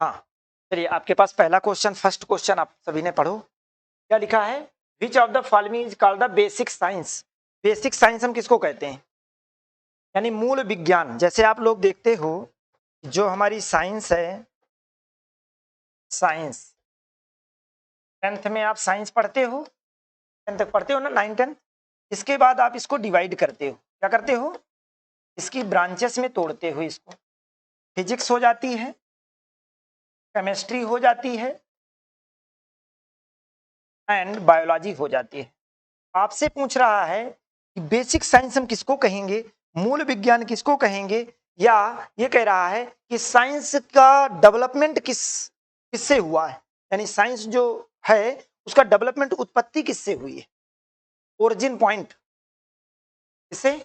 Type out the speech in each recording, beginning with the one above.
हाँ, चलिए आपके पास पहला क्वेश्चन, फर्स्ट क्वेश्चन आप सभी ने पढ़ो। क्या लिखा है? Which of the following is called the basic science. Basic science हम किसको कहते हैं? यानी मूल विज्ञान। जैसे आप लोग देखते हो जो हमारी साइंस है, साइंस 10th में आप साइंस पढ़ते हो, 10th तक पढ़ते हो ना, 9 10। इसके बाद आप इसको डिवाइड करते हो। क्या करते हो? इसकी ब्रांचेस में तोड़ते हो। इसको फिजिक्स हो जाती है, केमिस्ट्री हो जाती है एंड बायोलॉजी हो जाती है। आपसे पूछ रहा है कि बेसिक साइंस हम किसको कहेंगे, मूल विज्ञान किसको कहेंगे, या ये कह रहा है कि साइंस का डेवलपमेंट किससे हुआ है, यानी साइंस जो है उसका डेवलपमेंट, उत्पत्ति किससे हुई है, ओरिजिन पॉइंट किससे?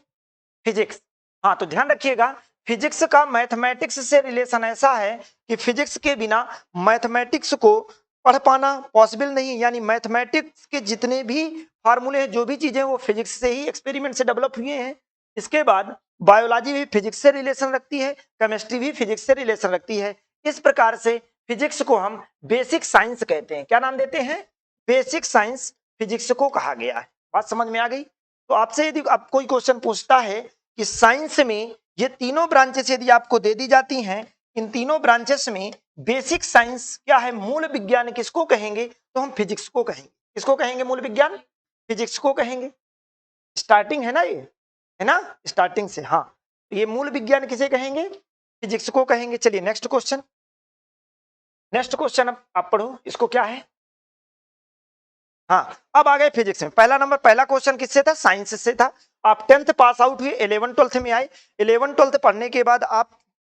फिजिक्स। हाँ, तो ध्यान रखिएगा फिजिक्स का मैथमेटिक्स से रिलेशन ऐसा है कि फिजिक्स के बिना मैथमेटिक्स को पढ़ पाना पॉसिबल नहीं। यानी मैथमेटिक्स के जितने भी फार्मूले हैं, जो भी चीजें, वो फिजिक्स से ही, एक्सपेरिमेंट से डेवलप हुए हैं। इसके बाद बायोलॉजी भी फिजिक्स से रिलेशन रखती है, केमिस्ट्री भी फिजिक्स से रिलेशन रखती है। इस प्रकार से फिजिक्स को हम बेसिक साइंस कहते हैं। क्या नाम देते हैं? बेसिक साइंस फिजिक्स को कहा गया है। बात समझ में आ गई? तो आपसे यदि आप कोई क्वेश्चन पूछता है कि साइंस में ये तीनों ब्रांचेस यदि आपको दे दी जाती हैं, इन तीनों ब्रांचेस में बेसिक साइंस क्या है, मूल विज्ञान किसको कहेंगे, तो हम फिजिक्स को कहेंगे। किसको कहेंगे? मूल विज्ञान फिजिक्स को कहेंगे। स्टार्टिंग है ना, ये है ना, स्टार्टिंग से। हाँ, ये मूल विज्ञान किसे कहेंगे? फिजिक्स को कहेंगे। चलिए नेक्स्ट क्वेश्चन, नेक्स्ट क्वेश्चन आप पढ़ो, इसको क्या है? हाँ, अब आ गए फिजिक्स में। पहला नंबर, पहला क्वेश्चन किससे था? साइंस से था। आप 10th पास आउट हुए, 11 12th में आए। 11 12th पढ़ने के बाद आप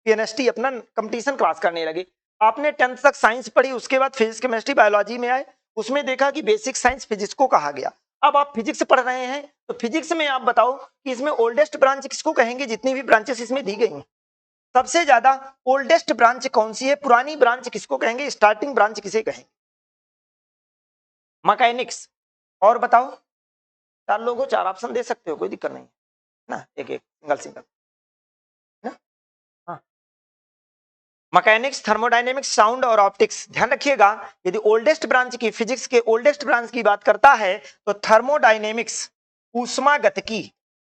पीएनएसटी अपना कंपटीशन क्लास करने लगे। आपने 10th तक साइंस पढ़ी, उसके बाद फिजिक्स केमिस्ट्री बायोलॉजी में आए। उसमें देखा कि बेसिक साइंस फिजिक्स को कहा गया। अब आप फिजिक्स पढ़ रहे हैं, तो फिजिक्स में आप बताओ कि इसमें ओल्डेस्ट ब्रांच किसको कहेंगे? जितनी भी ब्रांचेस इसमें दी गई हैं, सबसे ज्यादा ओल्डेस्ट ब्रांच कौन सी है? पुरानी ब्रांच किसको कहेंगे? स्टार्टिंग ब्रांच किसे कहेंगे? मैकेनिक्स। और बताओ, 4 लोग हो, 4 ऑप्शन दे सकते हो, कोई दिक्कत नहीं है ना, एक एक सिंगल सिंगल ना। हाँ, मैकेनिक्स, थर्मोडायनेमिक्स, साउंड और ऑप्टिक्स। ध्यान रखिएगा, यदि ओल्डेस्ट ब्रांच की, फिजिक्स के ओल्डेस्ट ब्रांच की बात करता है तो थर्मोडायनेमिक्स, ऊष्मागतिकी,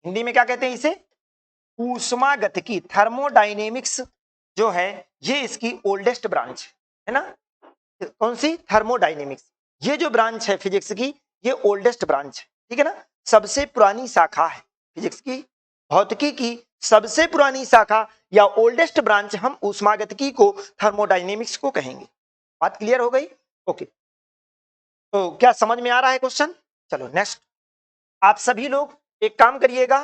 हिंदी में क्या कहते हैं इसे? ऊष्मागतिकी। थर्मोडायनेमिक्स जो है ये इसकी ओल्डेस्ट ब्रांच है ना। कौन सी? थर्मोडायनेमिक्स। ये जो ब्रांच है फिजिक्स की, ये ओल्डेस्ट ब्रांच है, ठीक है ना, सबसे पुरानी शाखा है फिजिक्स की। भौतिकी की सबसे पुरानी शाखा या ओल्डेस्ट ब्रांच हम ऊष्मागतिकी को, थर्मोडायनेमिक्स को कहेंगे। बात क्लियर हो गई? ओके, तो क्या समझ में आ रहा है क्वेश्चन? चलो नेक्स्ट। आप सभी लोग एक काम करिएगा,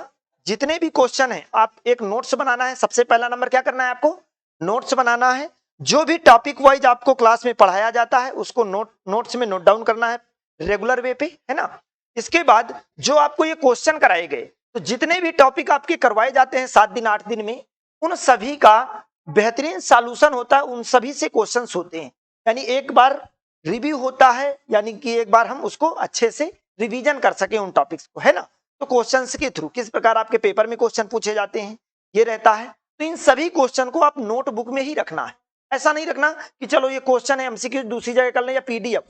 जितने भी क्वेश्चन हैं आप एक नोट्स बनाना है। सबसे पहला नंबर क्या करना है आपको? नोट्स बनाना है। जो भी टॉपिक वाइज आपको क्लास में पढ़ाया जाता है उसको नोट्स में नोट डाउन करना है, रेगुलर वे पे, है ना। इसके बाद जो आपको ये क्वेश्चन कराए गए, तो जितने भी टॉपिक आपके करवाए जाते हैं 7 दिन 8 दिन में, उन सभी का बेहतरीन सॉल्यूशन होता है, उन सभी से क्वेश्चंस होते हैं। यानी एक बार रिव्यू होता है, यानी कि एक बार हम उसको अच्छे से रिवीजन कर सके उन टॉपिक्स को, है ना। तो क्वेश्चंस के थ्रू किस प्रकार आपके पेपर में क्वेश्चन पूछे जाते हैं ये रहता है। तो इन सभी क्वेश्चन को आप नोटबुक में ही रखना है। ऐसा नहीं रखना कि चलो ये क्वेश्चन है एमसीक्यू दूसरी जगह कर लें या पीडीएफ।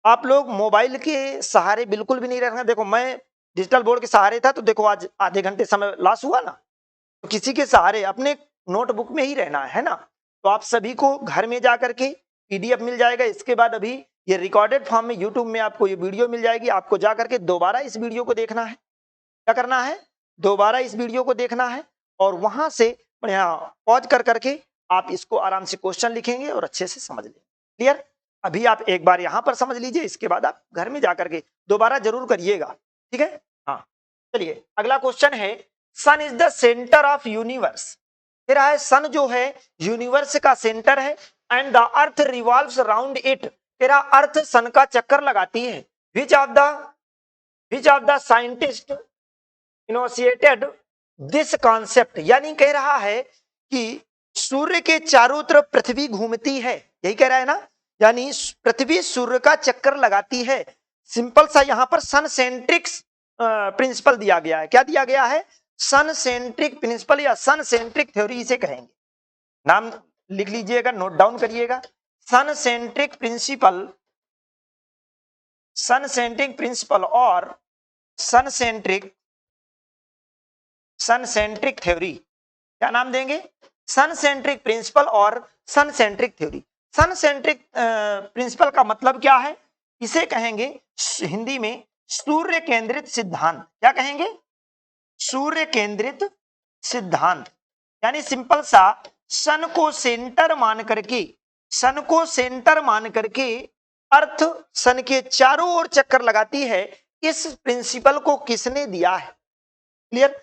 आप लोग मोबाइल के सहारे बिल्कुल भी नहीं रखना। देखो मैं डिजिटल बोर्ड के सहारे था, तो देखो आज आधे घंटे समय लॉस हुआ ना। तो किसी के सहारे अपने नोटबुक में ही रहना है ना। तो आप सभी को घर में जाकर के पीडीएफ मिल जाएगा। इसके बाद अभी ये रिकॉर्डेड फॉर्म में यूट्यूब में आपको ये वीडियो मिल जाएगी। आपको जाकर के दोबारा इस वीडियो को देखना है। क्या करना है? दोबारा इस वीडियो को देखना है और वहां से पॉज कर करके आप इसको आराम से क्वेश्चन लिखेंगे और अच्छे से समझ लेंगे। क्लियर? अभी आप एक बार यहां पर समझ लीजिए, इसके बाद आप घर में जाकर के दोबारा जरूर करिएगा, ठीक है। हाँ, चलिए अगला क्वेश्चन है, sun is the centre of universe. फिर है सन जो है यूनिवर्स का सेंटर है, and the earth revolves around it. तेरा अर्थ सन का चक्कर लगाती है। Which of the scientist enunciated this concept. यानी कह रहा है कि सूर्य के चारों तरफ पृथ्वी घूमती है, यही कह रहा है ना। यानी पृथ्वी सूर्य का चक्कर लगाती है। सिंपल सा यहां पर सन सेंट्रिक प्रिंसिपल दिया गया है। क्या दिया गया है? सन सेंट्रिक प्रिंसिपल या सन सेंट्रिक थ्योरी इसे कहेंगे। नाम लिख लीजिएगा, नोट डाउन करिएगा। सन सेंट्रिक प्रिंसिपल और सन सेंट्रिक थ्योरी, क्या नाम देंगे? सन सेंट्रिक प्रिंसिपल और सन सेंट्रिक थ्योरी। सन सेंट्रिक प्रिंसिपल का मतलब क्या है? इसे कहेंगे हिंदी में सूर्य केंद्रित सिद्धांत। क्या कहेंगे? सूर्य केंद्रित सिद्धांत। यानी सिंपल सा, सन को सेंटर मान करके अर्थ सन के चारों ओर चक्कर लगाती है। इस प्रिंसिपल को किसने दिया है? क्लियर?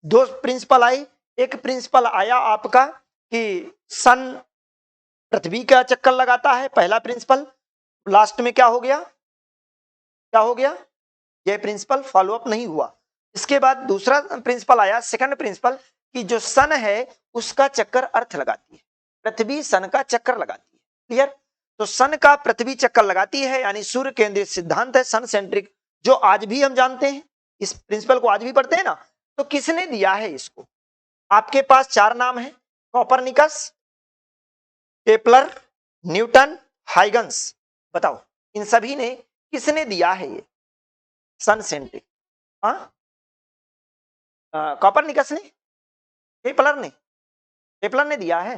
दो प्रिंसिपल आए। एक प्रिंसिपल आया आपका कि सन पृथ्वी का चक्कर लगाता है, पहला प्रिंसिपल। लास्ट में क्या हो गया? यह प्रिंसिपल फॉलोअप नहीं हुआ। इसके बाद दूसरा प्रिंसिपल आया, सेकंड प्रिंसिपल, कि जो सन है उसका चक्कर अर्थ लगाती है, पृथ्वी सन का चक्कर लगाती है। क्लियर? तो सन का पृथ्वी चक्कर लगाती है, यानी सूर्य केंद्रित सिद्धांत है, सन सेंट्रिक, जो आज भी हम जानते हैं, इस प्रिंसिपल को आज भी पढ़ते हैं ना। तो किसने दिया है इसको? आपके पास चार नाम है, कोपरनिकस, केपलर, न्यूटन, हाइगन्स। बताओ इन सभी ने किसने दिया है ये सन सेंट्रिक? कोपरनिकस ने, केपलर ने दिया है,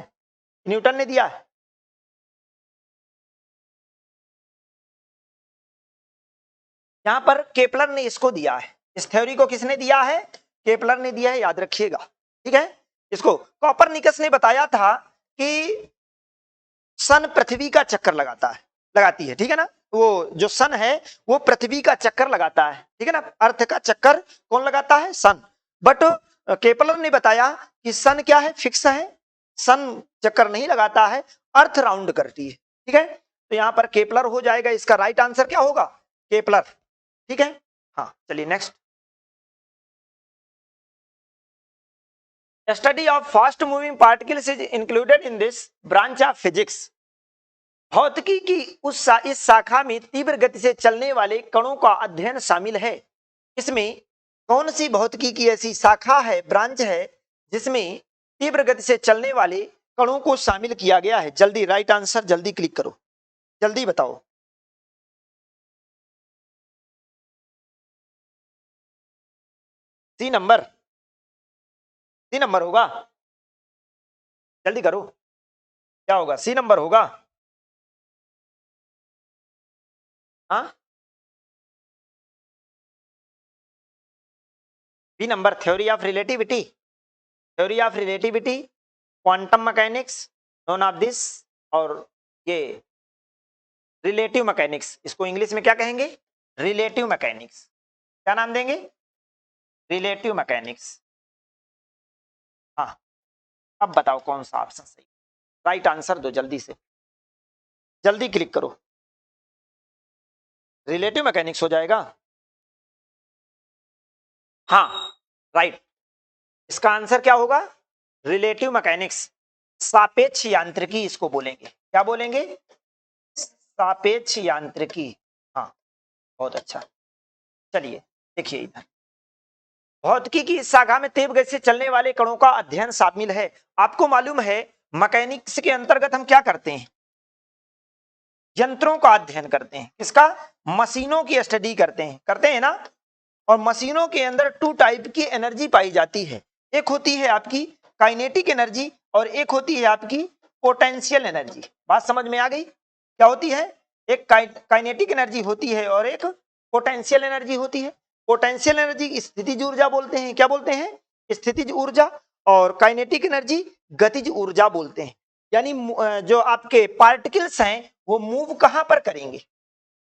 न्यूटन ने दिया है? यहां पर केपलर ने इसको दिया है। इस थ्योरी को किसने दिया है? केपलर ने दिया है, याद रखिएगा। ठीक है? इसको कोपरनिकस ने बताया था कि सन पृथ्वी का चक्कर लगाती है। ठीक है ना? वो जो सन है वो पृथ्वी का चक्कर लगाता है। ठीक है ना? अर्थ का चक्कर कौन लगाता है? सन। बट केपलर ने बताया कि सन क्या है? फिक्स है, सन चक्कर नहीं लगाता है, अर्थ राउंड करती है। ठीक है? तो यहां पर केपलर हो जाएगा, इसका राइट आंसर क्या होगा? केपलर। ठीक है? हाँ, चलिए next. Study of fast moving particles is included in this branch of physics. भौतिकी की इस शाखा में तीव्र गति से चलने वाले कणों का अध्ययन शामिल है। इसमें कौन सी भौतिकी की ऐसी शाखा है, ब्रांच है, जिसमें तीव्र गति से चलने वाले कणों को शामिल किया गया है? जल्दी राइट आंसर, जल्दी क्लिक करो, जल्दी बताओ। सी नंबर होगा, जल्दी करो। क्या होगा? सी नंबर होगा। हाँ, B number, theory of relativity, quantum mechanics, none of this, और ये रिलेटिव मैकेनिक्स। इसको इंग्लिश में क्या कहेंगे? Relative mechanics. क्या नाम देंगे? Relative mechanics. हाँ, अब बताओ कौन सा ऑप्शन सही? राइट आंसर दो जल्दी से, जल्दी क्लिक करो। रिलेटिव मैकेनिक्स हो जाएगा। हाँ, राइट। इसका आंसर क्या होगा? रिलेटिव मैकेनिक्स, सापेक्ष यांत्रिकी इसको बोलेंगे। क्या बोलेंगे? सापेक्ष यांत्रिकी। हाँ, बहुत अच्छा। चलिए देखिए इधर, भौतिकी की इस शाखा में तीव्र गति से चलने वाले कणों का अध्ययन शामिल है। आपको मालूम है मैकेनिक्स के अंतर्गत हम क्या करते हैं? यंत्रों का अध्ययन करते हैं। किसका? मशीनों की स्टडी करते हैं ना। और मशीनों के अंदर टू टाइप की एनर्जी पाई जाती है। एक होती है आपकी काइनेटिक एनर्जी और एक होती है आपकी पोटेंशियल एनर्जी। बात समझ में आ गई? क्या होती है? एक काइनेटिक एनर्जी होती है और एक पोटेंशियल एनर्जी होती है। पोटेंशियल एनर्जी स्थितिज ऊर्जा बोलते हैं। क्या बोलते हैं? स्थितिज ऊर्जा। और काइनेटिक एनर्जी गतिज ऊर्जा बोलते हैं। यानी जो आपके पार्टिकल्स हैं वो मूव कहां पर करेंगे?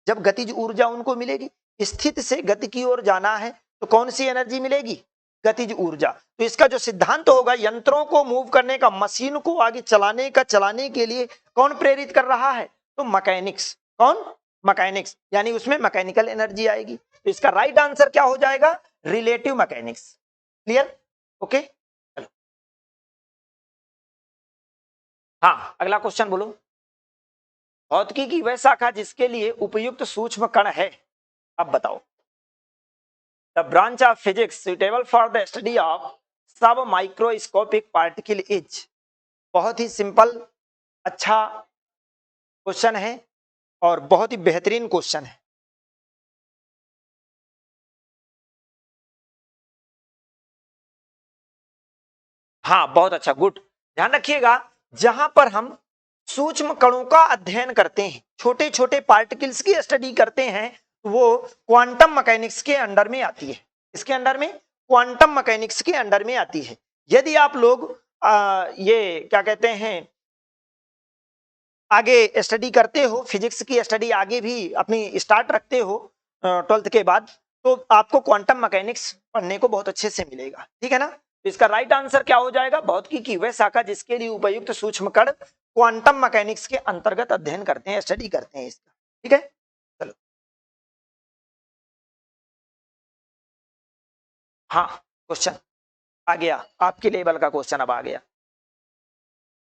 जब गतिज ऊर्जा उनको मिलेगी। स्थित से गति की ओर जाना है तो कौन सी एनर्जी मिलेगी? गतिज ऊर्जा। तो इसका जो सिद्धांत होगा, यंत्रों को मूव करने का, मशीन को आगे चलाने के लिए कौन प्रेरित कर रहा है? तो मैकेनिक्स। कौन? मैकेनिक्स। यानी उसमें मैकेनिकल एनर्जी आएगी। तो इसका राइट आंसर क्या हो जाएगा? Relative mechanics. क्लियर? ओके, हाँ, अगला क्वेश्चन बोलो। भौतिकी की वह शाखा जिसके लिए उपयुक्त सूक्ष्म कण है, अब बताओ। The branch of physics suitable for the study of सब माइक्रोस्कोपिक पार्टिकल इज। बहुत ही सिंपल अच्छा क्वेश्चन है और बहुत ही बेहतरीन क्वेश्चन है। हाँ बहुत अच्छा, गुड। ध्यान रखिएगा, जहां पर हम सूक्ष्म कणों का अध्ययन करते हैं, छोटे छोटे पार्टिकल्स की स्टडी करते हैं, वो क्वांटम मैकेनिक्स के अंडर में आती है। इसके अंडर में क्वांटम मैकेनिक्स के अंडर में आती है। यदि आप लोग ये क्या कहते हैं आगे स्टडी करते हो, फिजिक्स की स्टडी आगे भी अपनी स्टार्ट रखते हो 12th के बाद, तो आपको क्वांटम मैकेनिक्स पढ़ने को बहुत अच्छे से मिलेगा, ठीक है ना। तो इसका राइट आंसर क्या हो जाएगा? भौतिकी की वह शाखा जिसके लिए उपयुक्त सूक्ष्म कण क्वांटम मैकेनिक्स के अंतर्गत अध्ययन करते हैं, स्टडी करते हैं इसका, ठीक है। चलो हाँ, क्वेश्चन आ गया, आपके लेवल का क्वेश्चन अब आ गया।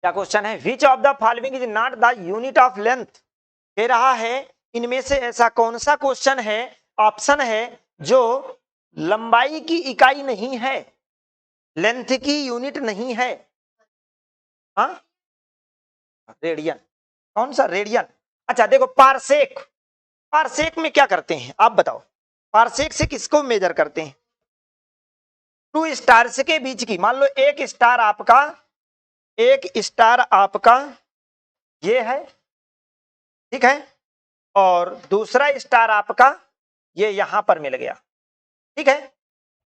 क्या क्वेश्चन है? Which of the following is not the unit of length. कह रहा है इनमें से ऐसा कौन सा क्वेश्चन है, ऑप्शन है, जो लंबाई की इकाई नहीं है, लेंथ की यूनिट नहीं है। हाँ, रेडियन। कौन सा? रेडियन। अच्छा देखो, पारसेक, पारसेक में क्या करते हैं आप बताओ? पारसेक से किसको मेजर करते हैं? टू स्टार्स के बीच की, मान लो एक स्टार आपका, एक स्टार आपका ये है, ठीक है, और दूसरा स्टार आपका ये यहां पर मिल गया, ठीक है,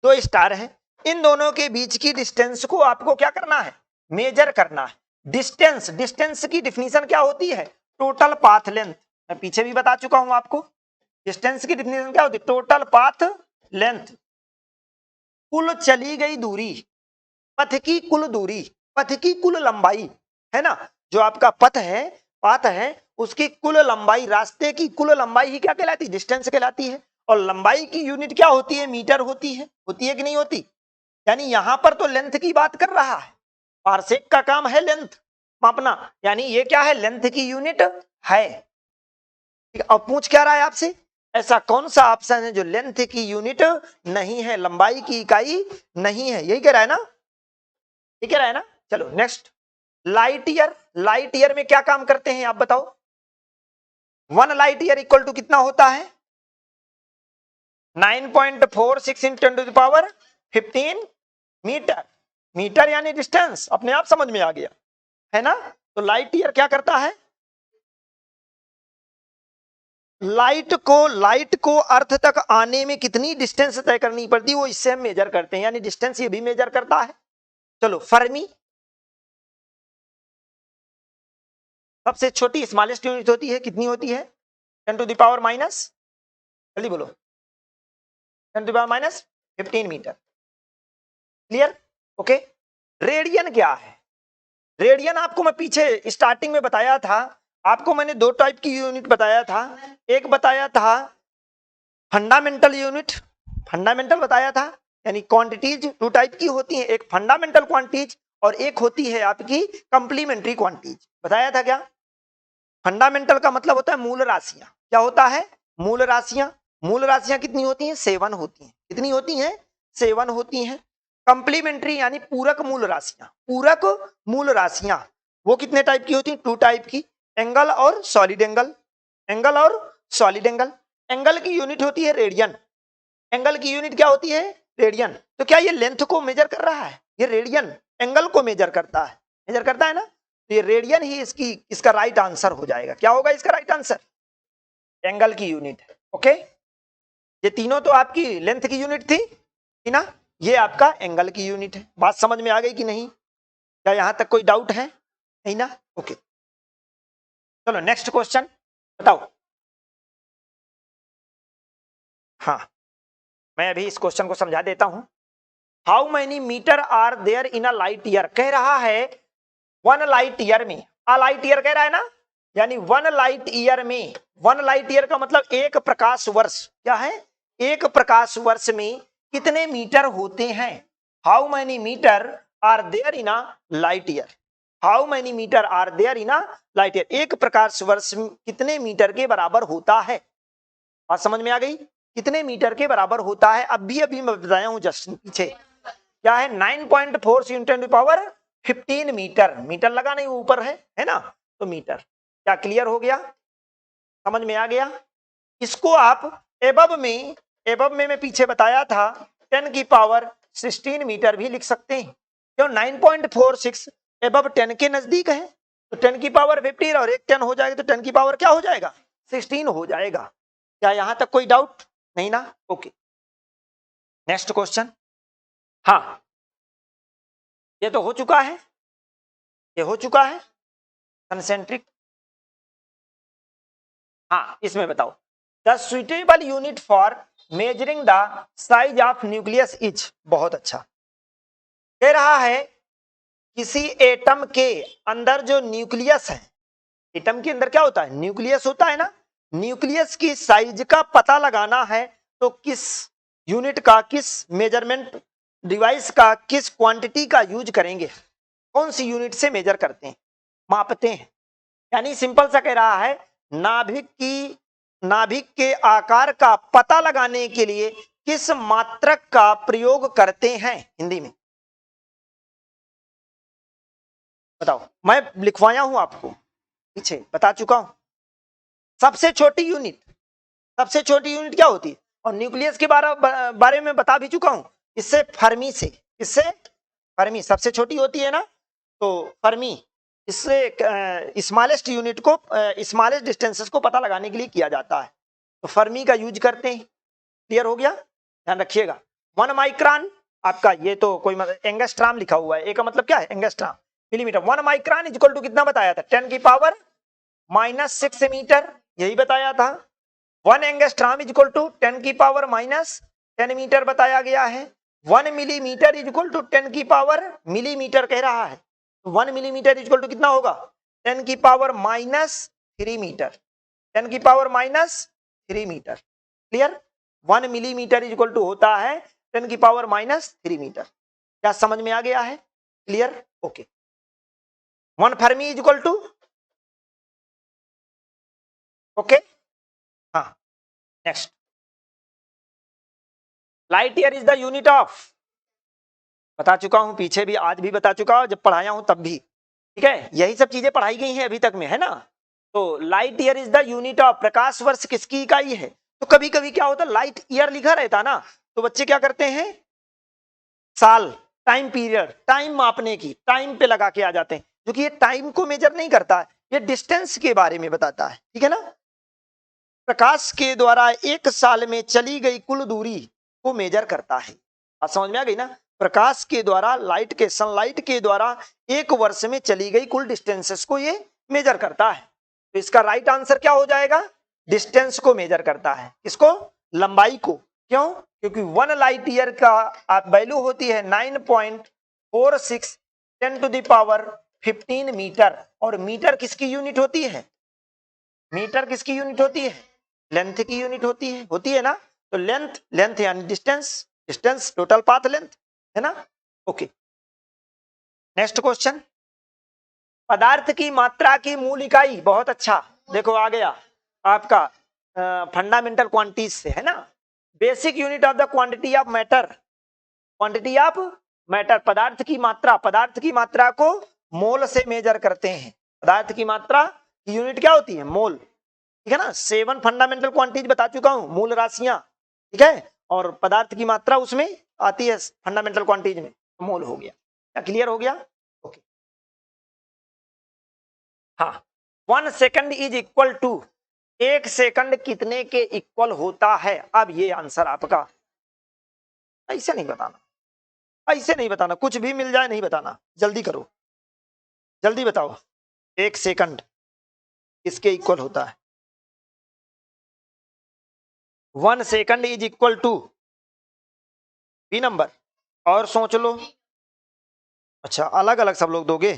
दो स्टार है, इन दोनों के बीच की डिस्टेंस को आपको क्या करना है? मेजर करना है। डिस्टेंस, डिस्टेंस की डिफिनीशन क्या होती है? Total path length. मैं पीछे भी बता चुका हूं आपको, डिस्टेंस की डिफिनीशन क्या होती है? टोटल पाथ लेंथ, कुल चली गई दूरी, पथ की कुल दूरी, पथ की कुल लंबाई, है ना। जो आपका पथ है, पाथ है, उसकी कुल लंबाई, रास्ते की कुल लंबाई ही क्या कहलाती है? डिस्टेंस कहलाती है। और लंबाई की यूनिट क्या होती है? मीटर होती है। होती है कि नहीं होती? यानी यहां पर तो लेंथ की बात कर रहा है, पारसेक का काम है लेंथ मापना, यानी ये क्या है? लेंथ की यूनिट है। अब पूछ क्या रहा है आपसे? ऐसा कौन सा ऑप्शन है जो लेंथ की यूनिट नहीं है, लंबाई की इकाई नहीं है? यही कह रहा है ना, ये कह रहा है ना। चलो next, light year. Light year में क्या काम करते हैं आप बताओ? 1 लाइट ईयर इक्वल टू कितना होता है? 9.46 × 10⁻15 मीटर। मीटर यानी डिस्टेंस, अपने आप समझ में आ गया, है ना। तो लाइट ईयर क्या करता है? लाइट को अर्थ तक आने में कितनी डिस्टेंस तय करनी पड़ती है, वो इससे हम मेजर करते हैं, यानी डिस्टेंस ये भी मेजर करता है। चलो फर्मी, सबसे छोटी स्मॉलेस्ट यूनिट होती है, कितनी होती है? 10⁻⁻, जल्दी बोलो, 10⁻⁻15 मीटर। क्लियर? ओके। रेडियन क्या है? रेडियन आपको मैं पीछे स्टार्टिंग में बताया था, आपको मैंने दो टाइप की यूनिट बताया था। एक बताया था फंडामेंटल यूनिट, फंडामेंटल बताया था, यानी क्वांटिटीज दो टाइप की होती हैं, एक फंडामेंटल क्वांटिटीज और एक होती है आपकी कंप्लीमेंट्री क्वांटिटीज। बताया था क्या? फंडामेंटल का मतलब होता है मूल राशियां। क्या होता है? मूल राशियां। मूल राशियां कितनी होती हैं? 7 होती हैं। कितनी होती हैं? 7 होती हैं। कंप्लीमेंट्री यानी पूरक मूल राशियां। पूरक मूल राशियां वो कितने टाइप की होती हैं? 2 टाइप की, एंगल और सॉलिड एंगल। एंगल और सॉलिड एंगल। एंगल की यूनिट होती है रेडियन। एंगल की यूनिट क्या होती है? रेडियन। तो क्या ये लेंथ को मेजर कर रहा है? ये रेडियन एंगल को मेजर करता है, मेजर करता है ना। तो ये रेडियन ही इसका राइट आंसर हो जाएगा। क्या होगा इसका राइट आंसर? एंगल की यूनिट है। ओके, ये तीनों तो आपकी लेंथ की यूनिट थी ना, ये आपका एंगल की यूनिट है। बात समझ में आ गई कि नहीं? क्या यहां तक कोई डाउट है? नहीं ना? ओके, चलो नेक्स्ट क्वेश्चन बताओ। हाँ, मैं अभी इस क्वेश्चन को समझा देता हूं। How many metre are there in a light year? कह रहा है 1 लाइट ईयर में, अ लाइट ईयर कह रहा है ना, यानी 1 लाइट ईयर में, 1 लाइट ईयर का मतलब 1 प्रकाश वर्ष। क्या है? 1 प्रकाश वर्ष में कितने मीटर होते हैं? How many metre are there in a light year? How many metre are there in a light year? 1 प्रकाश वर्ष कितने मीटर के बराबर होता है? बात समझ में आ गई? कितने मीटर के बराबर होता है? अभी मैं बताया हूं जस्ट पीछे। क्या है? 9.4 × 10⁻15 मीटर। मीटर लगा नहीं, ऊपर है ना। तो मीटर। क्या क्लियर हो गया, समझ में आ गया? इसको आप एबव में मैं पीछे बताया था 10 की पावर 16 मीटर भी लिख सकते हैं, क्यों 9.46 एबव 10 के नजदीक है, तो 10 की पावर 15 और एक 10 हो जाएगा तो 10 की पावर क्या हो जाएगा 16 हो जाएगा। क्या यहां तक कोई डाउट नहीं ना? Okay, next question. हाँ, ये तो हो चुका है, ये हो चुका है कंसेंट्रिक। हाँ, इसमें बताओ the suitable unit for measuring the size of nucleus is. बहुत अच्छा, कह रहा है किसी एटम के अंदर जो न्यूक्लियस है, एटम के अंदर क्या होता है न्यूक्लियस होता है ना, न्यूक्लियस की साइज का पता लगाना है तो किस यूनिट का, किस मेजरमेंट डिवाइस का, किस क्वांटिटी का यूज करेंगे, कौन सी यूनिट से मेजर करते हैं, मापते हैं। यानी सिंपल सा कह रहा है नाभिक के आकार का पता लगाने के लिए किस मात्रक का प्रयोग करते हैं हिंदी में बताओ। मैं लिखवाया हूं आपको, पीछे बता चुका हूं। सबसे छोटी यूनिट क्या होती है, और न्यूक्लियस के बारे में बता भी चुका हूं। इससे फर्मी सबसे छोटी होती है ना, तो फर्मी इससे स्मॉलेस्ट यूनिट को, स्मॉलेस्ट डिस्टेंसेस को पता लगाने के लिए किया जाता है, तो फर्मी का यूज करते हैं। क्लियर हो गया, ध्यान रखिएगा। 1 माइक्रोन आपका, ये तो कोई एंगस्ट्राम लिखा हुआ है, ए का मतलब क्या है angstrom millimetre. 1 micron equal to कितना बताया था 10 की पावर -6 मीटर, यही बताया था। 1 एंगस्ट्राम इक्वल टू 10 की पावर -10 मीटर बताया गया है। 1 मिलीमीटर इक्वल टू 10 की पावर, मिलीमीटर कह रहा है, 1 मिलीमीटर इक्वल टू कितना होगा 10 की पावर -3 मीटर, 10 की power -3 metre. Clear, 1 millimetre equal to होता है 10 की पावर -3 मीटर। क्या समझ में आ गया है? Clear, okay. 1 fermi equal to, okay, हाँ, next. Light year is the unit of, बता चुका हूं पीछे भी, आज भी बता चुका हूं, जब पढ़ाया हूं तब भी, ठीक है, यही सब चीजें पढ़ाई गई हैं अभी तक में, है ना। तो light year is the unit of, प्रकाश वर्ष किसकी इकाई है। तो कभी कभी क्या होता है लाइट ईयर लिखा रहता ना, तो बच्चे क्या करते हैं साल, टाइम पीरियड, टाइम मापने की, टाइम पे लगा के आ जाते हैं, जो कि ये टाइम को मेजर नहीं करता है, ये डिस्टेंस के बारे में बताता है, ठीक है ना। प्रकाश के द्वारा एक साल में चली गई कुल दूरी को मेजर करता है। बात समझ में आ गई ना, प्रकाश के द्वारा, लाइट के, सनलाइट के द्वारा एक वर्ष में चली गई कुल डिस्टेंसेस को ये मेजर करता है। तो इसका राइट आंसर क्या हो जाएगा, डिस्टेंस को मेजर करता है, इसको, लंबाई को। क्यों? क्योंकि 1 लाइट ईयर का वैल्यू होती है 9.46 10⁻15 मीटर, और मीटर किसकी यूनिट होती है, मीटर किसकी यूनिट होती है, लेंथ की यूनिट होती है ना। तो लेंथ यानी डिस्टेंस टोटल पाथ लेंथ, है ना। Okay, next question. पदार्थ की मात्रा की मूल इकाई, बहुत अच्छा, देखो आ गया आपका फंडामेंटल क्वांटिटीज से, है ना। Basic unit of the quantity of matter, quantity of matter, पदार्थ की मात्रा को मोल से मेजर करते हैं। पदार्थ की मात्रा की यूनिट क्या होती है, मोल, ठीक है ना। 7 फंडामेंटल क्वांटिटीज बता चुका हूं, मूल राशियां, ठीक है, और पदार्थ की मात्रा उसमें आती है फंडामेंटल क्वांटिटीज में, मोल हो गया। क्या क्लियर हो गया? ओके, हाँ। 1 second is equal to, 1 second कितने के इक्वल होता है। अब ये आंसर आपका, ऐसे नहीं बताना, कुछ भी मिल जाए नहीं बताना, जल्दी करो, जल्दी बताओ, 1 सेकंड किसके इक्वल होता है। 1 second is equal to B number, और सोच लो। अच्छा, अलग अलग सब लोग दोगे,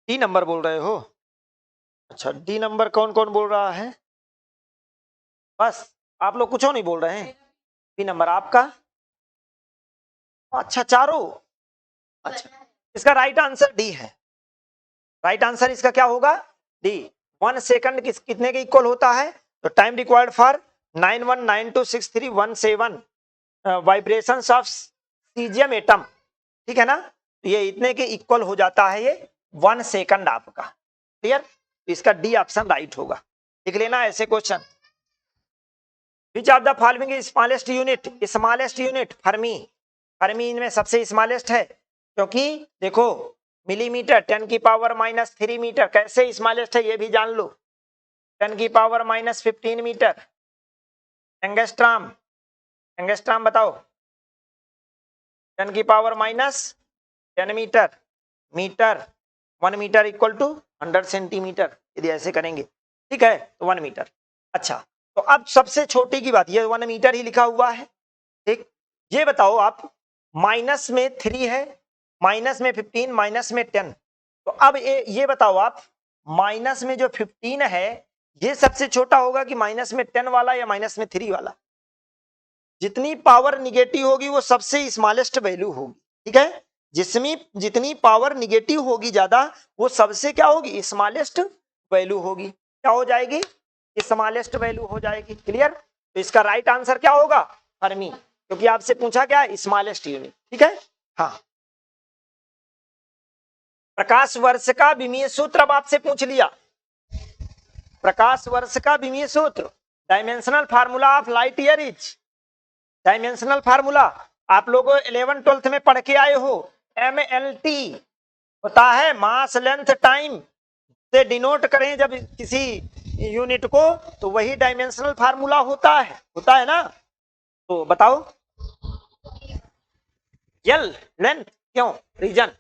डी नंबर बोल रहे हो। अच्छा, डी नंबर कौन कौन बोल रहा है, बस आप लोग कुछ नहीं बोल रहे हैं। बी नंबर आपका, अच्छा चारों, अच्छा, इसका राइट आंसर डी है। राइट आंसर इसका क्या होगा, डी। 1 सेकंड कितने के इक्वल होता है, तो time required for 91926317 vibrations of caesium atom, ठीक है ना। तो ये इतने के इक्वल हो जाता है ये 1 सेकंड आपका। क्लियर, तो इसका डी ऑप्शन राइट होगा। लिख लेना ऐसे question. Which of the following smallest unit, smallest unit Fermi, Fermi इनमें सबसे स्मॉलेस्ट है, क्योंकि देखो मिलीमीटर 10 की पावर -3 मीटर कैसे स्मॉलेस्ट है ये भी जान लो, 10 की पावर -15 मीटर। एंगस्ट्रॉम, एंगस्ट्रॉम बताओ, 10 की power -10 metre, metre 1 metre equal to 100 centimetre, यदि ऐसे करेंगे ठीक है तो 1 मीटर। अच्छा, तो अब सबसे छोटी की बात, ये 1 मीटर ही लिखा हुआ है, ठीक। ये बताओ आप, माइनस में 3 है, माइनस में 15, माइनस में 10, तो अब ये बताओ आप, माइनस में जो 15 है ये सबसे छोटा होगा कि माइनस में 10 वाला या माइनस में 3 वाला? जितनी पावर निगेटिव होगी वो सबसे स्मॉलेस्ट वैल्यू होगी, ठीक है। जिसमें जितनी पावर निगेटिव होगी ज्यादा, वो सबसे क्या होगी, स्मॉलेस्ट वैल्यू होगी। क्या हो जाएगी, स्मॉलेस्ट वैल्यू हो जाएगी। क्लियर, तो इसका राइट आंसर क्या होगा, फर्मी, क्योंकि आपसे पूछा क्या है, स्मॉलेस्ट यूनिट, ठीक है। हाँ, प्रकाश वर्ष का विमीय सूत्र अब आपसे पूछ लिया, प्रकाश वर्ष का विमीय सूत्र, dimensional formula of light year is, dimensional formula आप लोगों 11 12th में पढ़ के आए हो, MLT होता है मास लेंथ टाइम से डिनोट करें जब किसी यूनिट को, तो वही डायमेंशनल फार्मूला होता है ना। तो बताओ, एल लेंथ, क्यों, रीजन,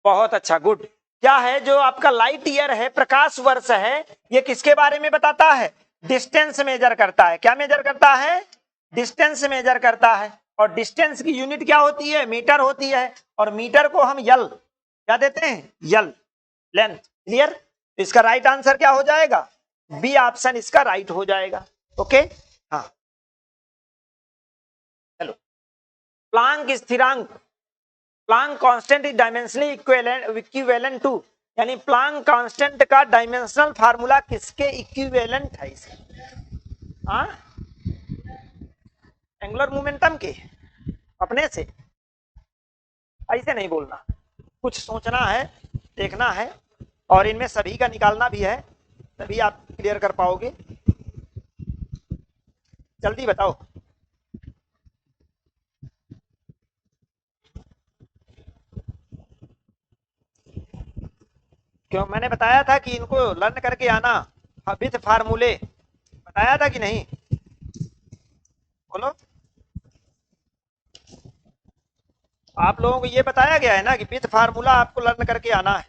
बहुत अच्छा, गुड। क्या है जो आपका लाइट ईयर है, प्रकाश वर्ष है, ये किसके बारे में बताता है, डिस्टेंस मेजर करता है। क्या मेजर करता है, डिस्टेंस मेजर करता है, और डिस्टेंस की यूनिट क्या होती है, मीटर होती है, और मीटर को हम यल क्या देते हैं, यल, लेंथ। क्लियर, तो इसका राइट आंसर क्या हो जाएगा, बी ऑप्शन इसका राइट हो जाएगा। ओके, हाँ चलो, प्लांक स्थिरांक, Planck constant is dimensionally equivalent to, यानी प्लांक कांस्टेंट का डायमेंशनल फार्मूला किसके इक्विवेलेंट है इसे, हाँ, एंगुलर मोमेंटम के, अपने से, ऐसे नहीं बोलना, कुछ सोचना है, देखना है, और इनमें सभी का निकालना भी है, तभी आप क्लियर कर पाओगे। जल्दी बताओ, क्यों, मैंने बताया था कि इनको लर्न करके आना विथ फार्मूले, बताया था कि नहीं, बोलो। आप लोगों को ये बताया गया है ना कि विथ फार्मूला आपको लर्न करके आना है।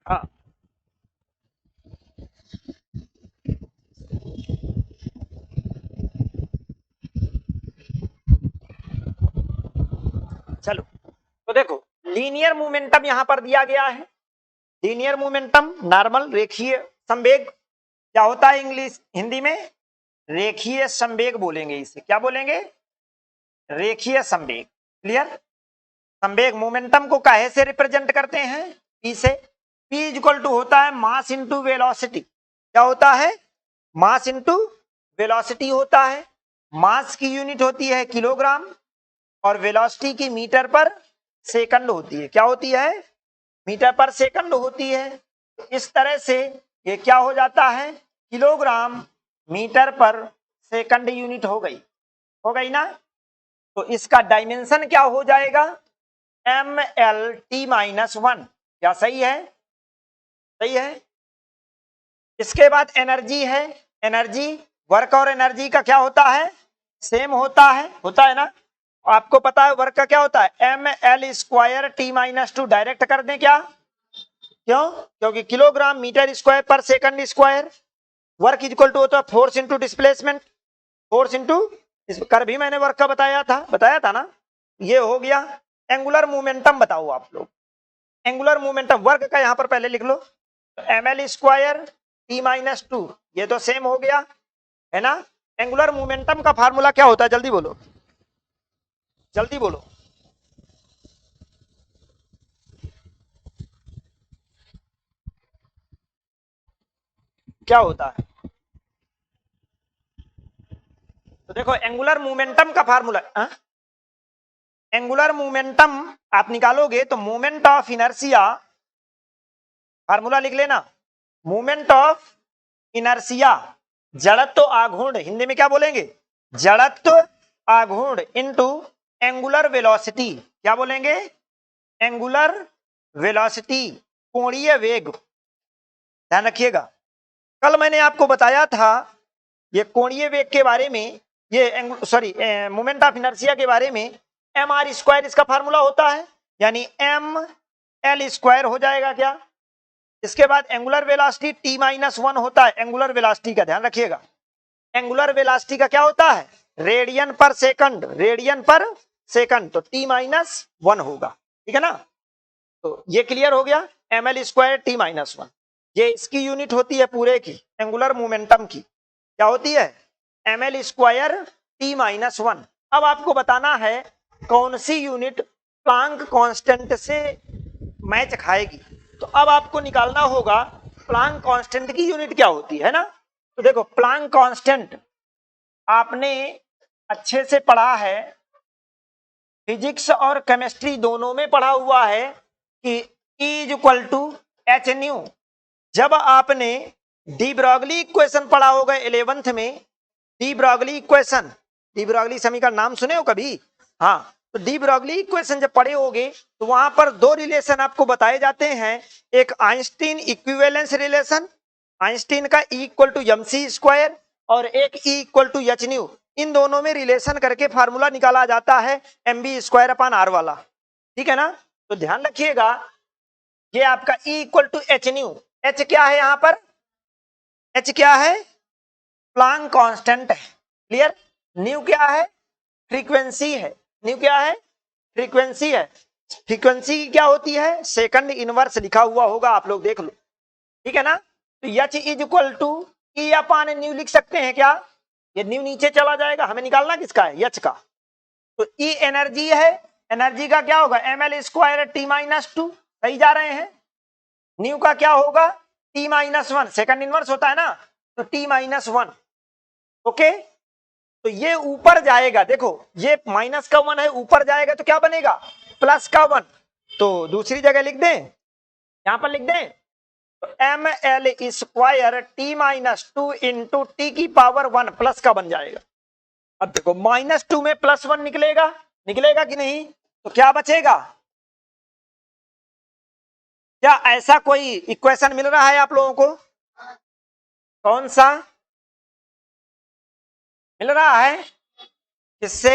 हाँ, चलो, तो देखो लीनियर मोमेंटम यहां पर दिया गया है, लीनियर मोमेंटम नॉर्मल रेखीय संवेग, क्या होता है इंग्लिश हिंदी में, रेखीय संवेग बोलेंगे इसे, क्या बोलेंगे, रेखीय संवेग। क्लियर, संवेग मोमेंटम को काहे से रिप्रेजेंट करते हैं, पी से, पी इक्वल टू होता है मास इंटू वेलोसिटी, क्या होता है, मास इंटू वेलोसिटी होता है, मास की यूनिट होती है किलोग्राम, और वेलोसिटी की मीटर पर सेकंड होती है, क्या होती है, मीटर पर सेकंड होती है। इस तरह से ये क्या हो जाता है, किलोग्राम मीटर पर सेकंड यूनिट हो गई ना। तो इसका डायमेंशन क्या हो जाएगा, MLT-1, क्या सही है, सही है। इसके बाद एनर्जी है, एनर्जी, वर्क और एनर्जी का क्या होता है, सेम होता है ना। आपको पता है वर्क का क्या होता है, ML²T-2, डायरेक्ट कर दें क्या, क्यों, क्योंकि kilogram metre square per second square, work equal to होता है force into displacement, force into, कर भी मैंने वर्क का बताया था ना। ये हो गया। एंगुलर मोमेंटम बताओ आप लोग, एंगुलर मोमेंटम वर्क का यहां पर पहले लिख लो, ML²T-2, ये तो सेम हो गया है ना। एंगुलर मोमेंटम का फार्मूला क्या होता है, जल्दी बोलो, जल्दी बोलो, क्या होता है? तो देखो एंगुलर मोमेंटम का फार्मूला, एंगुलर मोमेंटम आप निकालोगे तो मोमेंट ऑफ इनर्शिया, फार्मूला लिख लेना, मोमेंट ऑफ इनर्शिया, जड़त्व आघूर्ण, हिंदी में क्या बोलेंगे? जड़त्व आघूर्ण इनटू एंगुलर वेलोसिटी, क्या बोलेंगे? एंगुलर वेलोसिटी, कोणीय वेग। ध्यान रखिएगा, कल मैंने आपको बताया था ये कोणीय वेग के बारे में, ये सॉरी मोमेंट ऑफ इनर्शिया के बारे में, एम आर स्क्वायर इसका फार्मूला होता है, यानी एम एल स्क्वायर हो जाएगा क्या? इसके बाद angular velocity T minus one होता है, एंगुलर वेलोसिटी का ध्यान रखिएगा, एंगुलर वेलोसिटी का क्या होता है? Radian per second, radian per second, तो टी माइनस वन होगा, ठीक है ना? तो ये क्लियर हो गया, M L square T minus one, ये इसकी यूनिट होती है पूरे की, एंगुलर मोमेंटम की, क्या होती है? M L square T minus one. अब आपको बताना है कौन सी यूनिट प्लांक कांस्टेंट से मैच खाएगी, तो अब आपको निकालना होगा प्लांक कांस्टेंट की यूनिट क्या होती है ना। तो देखो प्लांक कांस्टेंट आपने अच्छे से पढ़ा है, फिजिक्स और केमिस्ट्री दोनों में पढ़ा हुआ है कि E is equal to H nu. जब आपने डी ब्रॉगली इक्वेशन पढ़ा होगा 11th में, de Broglie equation, de Broglie समीकरण नाम सुने हो कभी? हाँ, तो डी ब्रॉगली इक्वेशन जब पढ़े होगे तो वहां पर दो रिलेशन आपको बताए जाते हैं, एक आइंस्टीन इक्विवेलेंस रिलेशन, आइंस्टीन का E equal to M C square, और एक E equal to H nu, इन दोनों में रिलेशन करके फार्मूला निकाला जाता है M B square upon R वाला, ठीक है ना? तो ध्यान रखिएगा, ये आपका E equal to H nu, H क्या है यहाँ पर? एच क्या है? प्लांक कांस्टेंट है, क्लियर? न्यू क्या है? फ्रीक्वेंसी है, न्यू क्या है? फ्रीक्वेंसी है। फ्रीक्वेंसी क्या होती है? सेकंड इनवर्स लिखा हुआ होगा, आप लोग देख लो, ठीक है ना? तो H is equal to E upon nu लिख सकते हैं क्या? ये न्यू नीचे चला जाएगा, हमें निकालना किसका है? एच का। तो ई एनर्जी है, एनर्जी का क्या होगा? M L square T minus two, सही जा रहे हैं? न्यू का क्या होगा? T minus one, second inverse होता है ना, तो टी माइनस वन, ओके? तो ये ऊपर जाएगा, देखो ये माइनस का वन है, ऊपर जाएगा तो क्या बनेगा? प्लस का वन। तो दूसरी जगह लिख दें, यहां पर लिख दें, तो M L square T minus two into T की पावर वन प्लस का बन जाएगा। अब देखो माइनस टू में प्लस वन निकलेगा, निकलेगा कि नहीं? तो क्या बचेगा? क्या ऐसा कोई इक्वेशन मिल रहा है आप लोगों को? कौन सा मिल रहा है? किससे?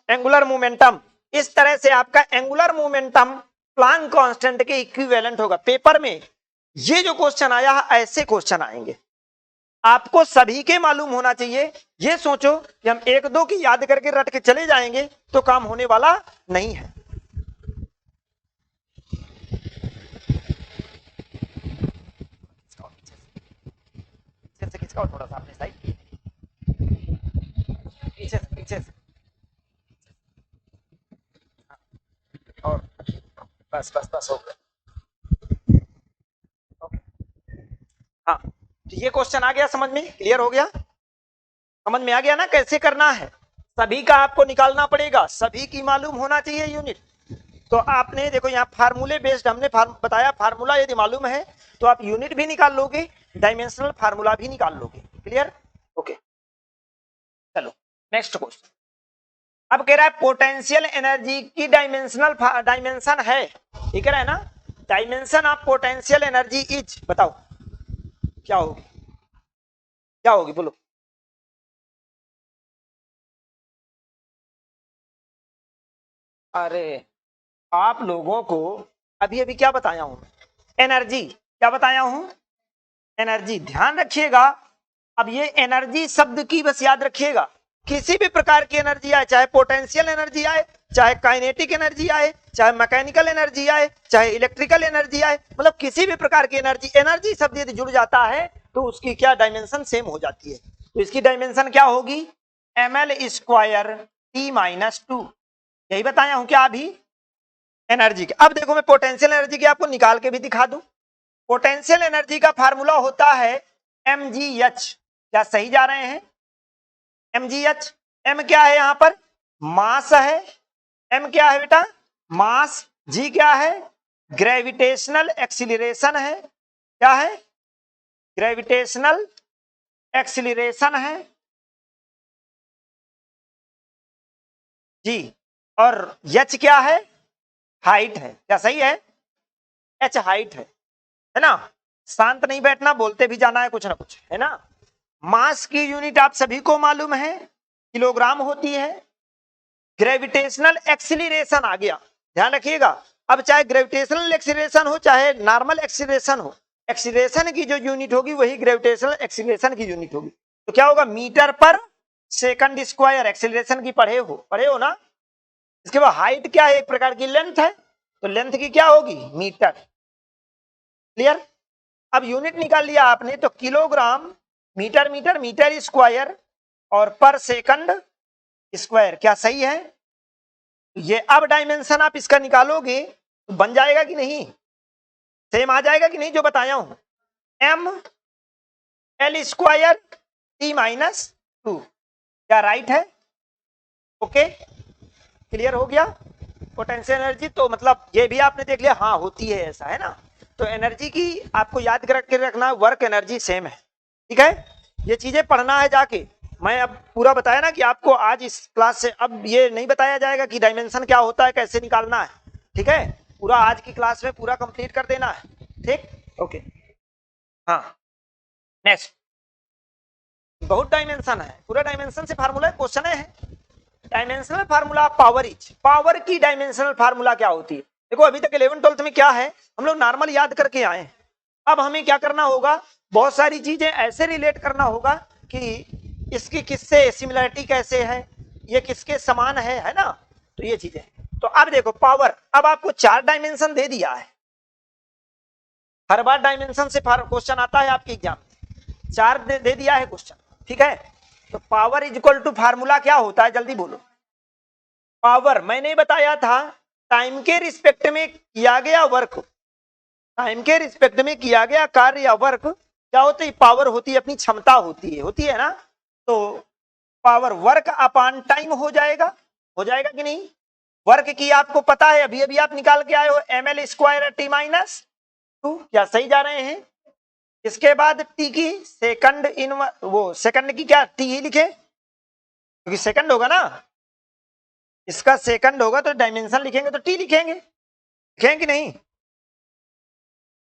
Angular momentum. इस तरह से आपका एंगुलर मोमेंटम प्लांक कांस्टेंट के इक्विवेलेंट होगा। पेपर में ये जो क्वेश्चन आया है, ऐसे क्वेश्चन आएंगे, आपको सभी के मालूम होना चाहिए। ये सोचो कि हम एक दो की याद करके रट के चले जाएंगे तो काम होने वाला नहीं है। खिसकाओ थोड़ा सा अपने साइड, पीछे से, और बस बस बस हो गया, ओके। हाँ, तो ये क्वेश्चन आ गया समझ में? क्लियर हो गया? समझ में आ गया ना कैसे करना है? सभी का आपको निकालना पड़ेगा, सभी की मालूम होना चाहिए यूनिट। तो आपने देखो यहाँ फार्मूले बेस्ड हमने बताया, फार्मूला यदि मालूम है तो आप यूनिट भी निकाल लोगे, डायमेंशनल फार्मूला भी निकाल लोगे, क्लियर? ओके, चलो नेक्स्ट क्वेश्चन। अब कह रहा है पोटेंशियल एनर्जी की डायमेंशन है, ये कह रहा है ना, dimension of potential energy is, बताओ क्या होगी? क्या होगी बोलो? अरे आप लोगों को अभी अभी क्या बताया हूं? एनर्जी, क्या बताया हूं? एनर्जी। ध्यान रखिएगा, अब ये एनर्जी शब्द की बस याद रखिएगा, किसी भी प्रकार की एनर्जी आए, चाहे पोटेंशियल एनर्जी आए, चाहे काइनेटिक एनर्जी आए, चाहे मैकेनिकल एनर्जी आए, चाहे इलेक्ट्रिकल एनर्जी आए, मतलब किसी भी प्रकार की एनर्जी, एनर्जी शब्द यदि जुड़ जाता है तो उसकी क्या डायमेंशन सेम हो जाती है। तो इसकी डायमेंशन क्या होगी? M L square T minus two, यही बताया हूं क्या अभी एनर्जी के। अब देखो मैं पोटेंशियल एनर्जी की आपको निकाल के भी दिखा दूं। पोटेंशियल एनर्जी का फार्मूला होता है mgh, क्या सही जा रहे हैं? mgh, m क्या है यहां पर? मास है। m क्या है बेटा? मास। g क्या है? ग्रेविटेशनल एक्सीलरेशन है। क्या है? ग्रेविटेशनल एक्सीलरेशन है जी। और h क्या है? हाइट है। क्या सही है? h हाइट है ना? शांत नहीं बैठना, बोलते भी जाना है कुछ ना कुछ, है ना? मास की यूनिट आप सभी को मालूम है, किलोग्राम होती है। ग्रेविटेशनल एक्सीलरेशन आ गया, ध्यान रखिएगा। अब चाहे ग्रेविटेशनल एक्सीलरेशन हो चाहे नॉर्मल एक्सीलरेशन हो, एक्सीलरेशन की जो यूनिट होगी वही ग्रेविटेशनल एक्सीलरेशन की यूनिट होगी। तो क्या होगा? मीटर पर सेकंड स्क्वायर। एक्सीलरेशन की पढ़े हो ना? इसके बाद हाइट क्या है? एक प्रकार की लेंथ है, तो लेंथ की क्या होगी? मीटर। क्लियर? अब यूनिट निकाल लिया आपने, तो kilogram, metre metre, metre square और पर सेकंड स्क्वायर। क्या सही है? ये अब डायमेंशन आप इसका निकालोगे तो बन जाएगा कि नहीं? सेम आ जाएगा कि नहीं जो बताया हूं? m l square t minus 2। क्या राइट है? ओके, क्लियर हो गया? पोटेंशियल एनर्जी तो मतलब ये भी आपने देख लिया, हाँ होती है ऐसा, है ना? तो एनर्जी की आपको याद करके रखना, वर्क एनर्जी सेम है। ठीक है, ये चीजें पढ़ना है जाके। मैं अब पूरा बताया ना कि आपको आज इस क्लास से अब ये नहीं बताया जाएगा कि डायमेंशन क्या होता है, कैसे निकालना है। ठीक है, पूरा आज की क्लास में पूरा कंप्लीट कर देना है। ठीक, ओके। हाँ, नेक्स्ट। बहुत डायमेंशन है, पूरा डायमेंशन से फार्मूला क्वेश्चन है। Dimensional formula power is, power की डायमेंशनल फार्मूला क्या होती है? देखो अभी तक 11 12th में क्या है, हम लोग नॉर्मल याद करके आए हैं। अब हमें क्या करना होगा? बहुत सारी चीजें ऐसे रिलेट करना होगा कि इसकी किससे सिमिलरिटी कैसे है, ये किसके समान है ना? तो ये चीजें। तो अब देखो पावर, अब आपको 4 डायमेंशन दे दिया है। हर बार डायमेंशन से क्वेश्चन आता है आपके एग्जाम में, 4 दे दिया है क्वेश्चन। ठीक है, तो power is equal to formula क्या होता है? जल्दी बोलो। पावर मैंने बताया था, टाइम के रिस्पेक्ट में किया गया वर्क, टाइम के रिस्पेक्ट में किया गया कार्य या वर्क क्या होती है? पावर होती है, अपनी क्षमता होती है ना? तो पावर वर्क अपॉन टाइम हो जाएगा कि नहीं? वर्क की आपको पता है, अभी अभी आप निकाल के आए हो, ml स्क्वायर t माइनस 2। क्या सही जा रहे हैं? इसके बाद t की सेकंड इन, वो सेकंड की क्या t ही लिखे क्योंकि सेकंड होगा ना, इसका सेकंड होगा तो डायमेंशन लिखेंगे तो t लिखेंगे, लिखेंगे कि नहीं?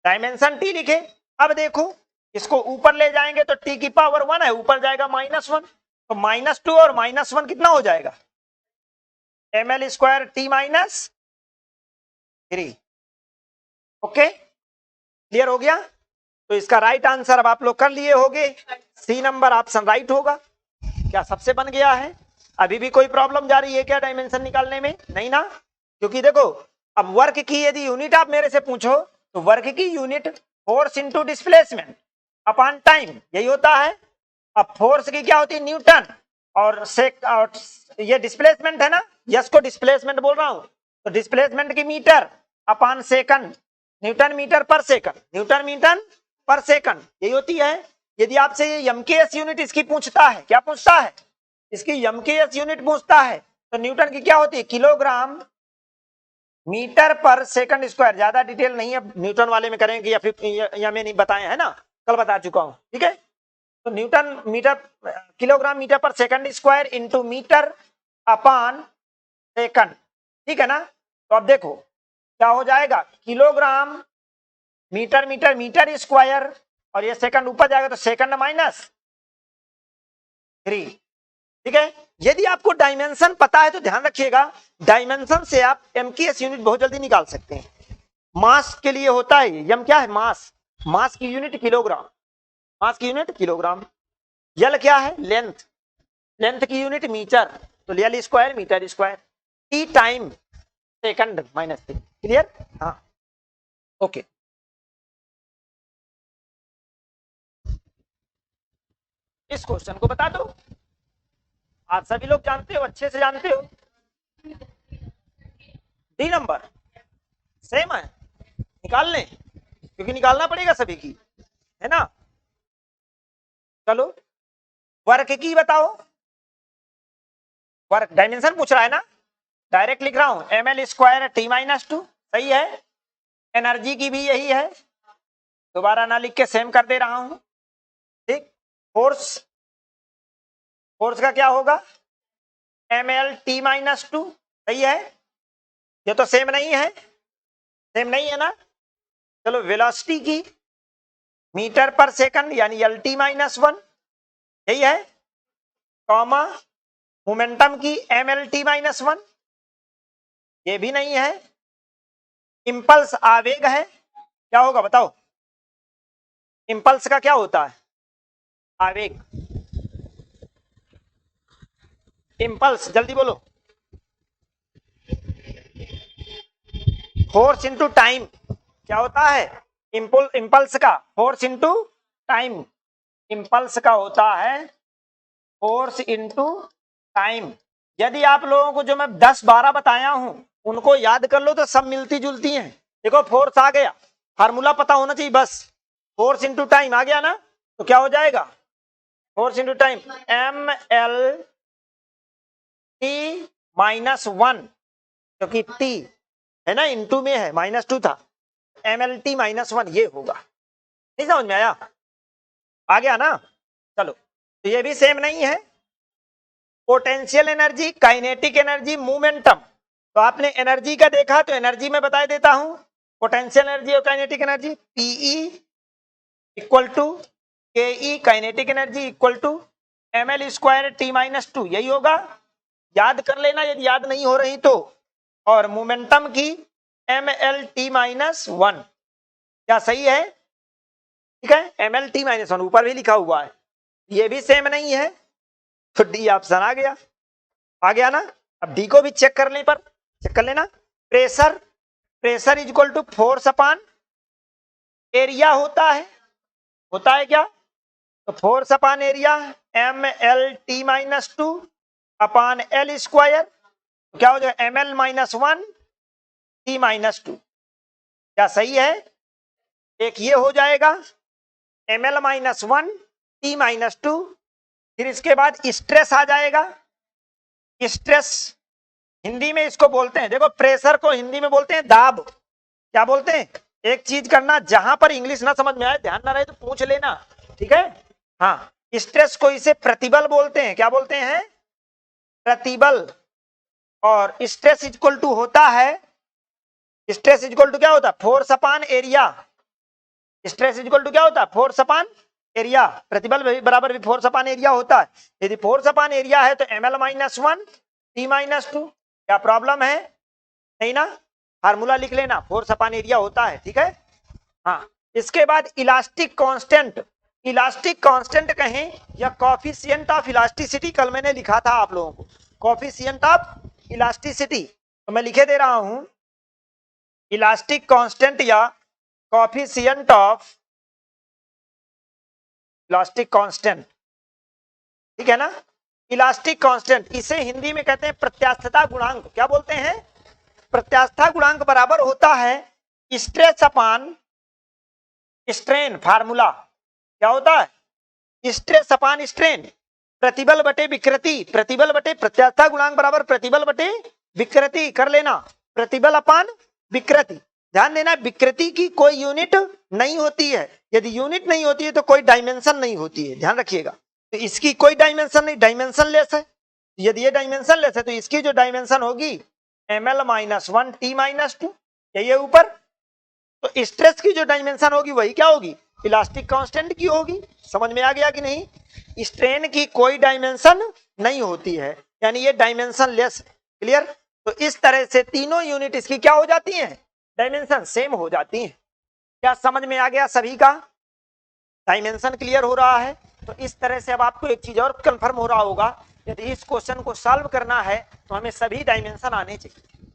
डायमेंशन t लिखे। अब देखो इसको ऊपर ले जाएंगे तो t की पावर 1 है, ऊपर जाएगा -1, तो -2 और -1 कितना हो जाएगा? ml square t minus 3। Okay, clear हो गया? तो इसका राइट आंसर अब आप लोग कर लिए होंगे, सी नंबर ऑप्शन राइट होगा। क्या सबसे बन गया है? अभी भी कोई प्रॉब्लम जा रही है क्या डायमेंशन निकालने में? नहीं ना, क्योंकि देखो अब वर्क की यदि यूनिट आप मेरे से पूछो तो वर्क की unit force into displacement upon time, यही होता है। अब फोर्स की क्या होती है? न्यूटन, और ये डिस्प्लेसमेंट है ना, यस को डिस्प्लेसमेंट बोल रहा हूं, तो डिस्प्लेसमेंट की metre upon second, newton metre पर सेकंड, न्यूटन मीटर पर सेकंड, यही होती है। यदि आपसे ये एमकेएस यूनिट इसकी पूछता है, क्या पूछता है? इसकी एमकेएस यूनिट पूछता है, तो न्यूटन की क्या होती है? किलोग्राम मीटर पर सेकंड स्क्वायर। ज्यादा डिटेल नहीं है न्यूटन वाले में करेंगे, या फिर या मैं नहीं बताए है ना, कल बता चुका हूं। ठीक है, तो न्यूटन मीटर, किलोग्राम मीटर पर second square into metre upon second. ठीक है ना? तो अब देखो क्या हो जाएगा, kilogram metre metre metre square, और ये सेकंड ऊपर जाएगा तो सेकंड -3। ठीक है, यदि आपको डायमेंशन पता है तो ध्यान रखिएगा, डायमेंशन से आप एमकेएस यूनिट बहुत जल्दी निकाल सकते हैं। मास के लिए होता है, यम क्या है? मास, मास की यूनिट किलोग्राम, मास की यूनिट किलोग्राम। यल क्या है? लेंथ, लेंथ की यूनिट मीटर, तो L square metre square. T time second -3। Clear? हाँ, ओके। इस क्वेश्चन को बता दो, आप सभी लोग जानते हो, अच्छे से जानते हो। डी नंबर सेम है, निकाल लें क्योंकि निकालना पड़ेगा सभी की, है ना? चलो वर्क की बताओ, वर्क डायमेंशन पूछ रहा है ना, डायरेक्ट लिख रहा हूं ml² t-2, सही है। एनर्जी की भी यही है, दोबारा ना लिख के सेम कर दे रहा हूं, ठीक। फोर्स, फोर्स का क्या होगा ml(t-2), सही है। ये तो सेम नहीं है, सेम नहीं है ना। चलो वेलोसिटी की मीटर पर सेकंड यानी LT-1, यही है, कॉमा मोमेंटम की mLT-1, ये भी नहीं है। इंपल्स आवेग है, क्या होगा बताओ, इंपल्स का क्या होता है, आवेग, इंपल्स जल्दी बोलो, फोर्स इंटू टाइम, क्या होता है इंपल्स का फोर्स इंटू टाइम, इंपल्स का होता है फोर्स इंटू टाइम। यदि आप लोगों को जो मैं 10-12 बताया हूं उनको याद कर लो तो सब मिलती जुलती हैं। देखो फोर्स आ गया, फार्मूला पता होना चाहिए बस, फोर्स इंटू टाइम आ गया ना, तो क्या हो जाएगा फोर्स इंटू टाइम mLT-1, क्योंकि टी है ना इंटू में है, -2 था, mLT-1 ये होगा। नहीं समझ में आया, आ गया ना। चलो तो ये भी सेम नहीं है। Potential energy, kinetic energy, momentum, तो आपने एनर्जी का देखा तो एनर्जी में बता देता हूं, पोटेंशियल एनर्जी और kinetic energy, PE equal to K, kinetic energy equal to mL²T-2, यही होगा, याद कर लेना यदि याद नहीं हो रही तो। और मोमेंटम की mLT-1, क्या सही है, ठीक है, mLT-1 ऊपर भी लिखा हुआ है, ये भी सेम नहीं है, तो डी ऑप्शन आ गया ना। अब डी को भी चेक करने पर चेक कर लेना, pressure, pressure is equal to force upon area होता है क्या, तो force upon area mLT-2 upon L², क्या हो जाएगा mL-1 T-2, क्या सही है। एक ये हो जाएगा mL-1 T-2, फिर इसके बाद स्ट्रेस आ जाएगा, स्ट्रेस हिंदी में इसको बोलते हैं, देखो प्रेशर को हिंदी में बोलते हैं दाब, क्या बोलते हैं, एक चीज करना, जहां पर इंग्लिश ना समझ में आए, ध्यान ना रहे तो पूछ लेना, ठीक है। हाँ, स्ट्रेस को इसे प्रतिबल बोलते हैं, क्या बोलते हैं, प्रतिबल। और स्ट्रेस इक्वल टू होता है, स्ट्रेस इक्वल टू क्या होता है, force upon area, stress equal to क्या होता है, फोर्स अपॉन एरिया, प्रतिबल भी बराबर भी फोर्स अपॉन एरिया होता है। यदि फोर्स अपॉन एरिया है तो mL-1 T-2, क्या प्रॉब्लम है, नहीं ना, फार्मूला लिख लेना, फोर्स अपॉन एरिया होता है, ठीक है। हाँ, इसके बाद इलास्टिक कांस्टेंट, इलास्टिक कांस्टेंट कहें या कोफिशिएंट ऑफ इलास्टिसिटी, कल मैंने लिखा था आप लोगों को कोफिशिएंट ऑफ इलास्टिसिटी, तो मैं लिखे दे रहा हूं इलास्टिक कांस्टेंट या कोफिशिएंट ऑफ इलास्टिक कांस्टेंट, ठीक है ना, इलास्टिक कांस्टेंट, इसे हिंदी में कहते हैं प्रत्यास्थता गुणांक, क्या बोलते हैं, प्रत्यास्थता गुणांक बराबर होता है स्ट्रेस अपॉन स्ट्रेन, फार्मूला क्या होता है, स्ट्रेस अपॉन स्ट्रेन, प्रतिबल बटे विकृति, प्रतिबल बटे प्रत्यास्थता गुणांक बराबर प्रतिबल बटे विकृति, कर लेना, प्रतिबल अपॉन विकृति। ध्यान देना विकृति की कोई यूनिट नहीं होती है, यदि यूनिट नहीं होती है तो कोई डायमेंशन नहीं होती है, ध्यान रखिएगा। तो इसकी कोई डायमेंशन नहीं, डायमेंशन लेस है, यदि ये डायमेंशन लेस है तो इसकी जो डायमेंशन होगी mL-1 T-2, यही है ऊपर। तो स्ट्रेस की जो डायमेंशन होगी वही क्या होगी, इलास्टिक कांस्टेंट की होगी, समझ में आ गया कि नहीं। स्ट्रेन की कोई डायमेंशन नहीं होती है, यानी ये डायमेंशन लेस, क्लियर। तो इस तरह से तीनों यूनिट इसकी क्या हो जाती हैं, डायमेंशन सेम हो जाती हैं। क्या समझ में आ गया सभी का, डायमेंशन क्लियर हो रहा है। तो इस तरह से अब आपको एक चीज और कंफर्म हो रहा होगा, यदि इस क्वेश्चन को सॉल्व करना है तो हमें सभी डायमेंशन आने चाहिए,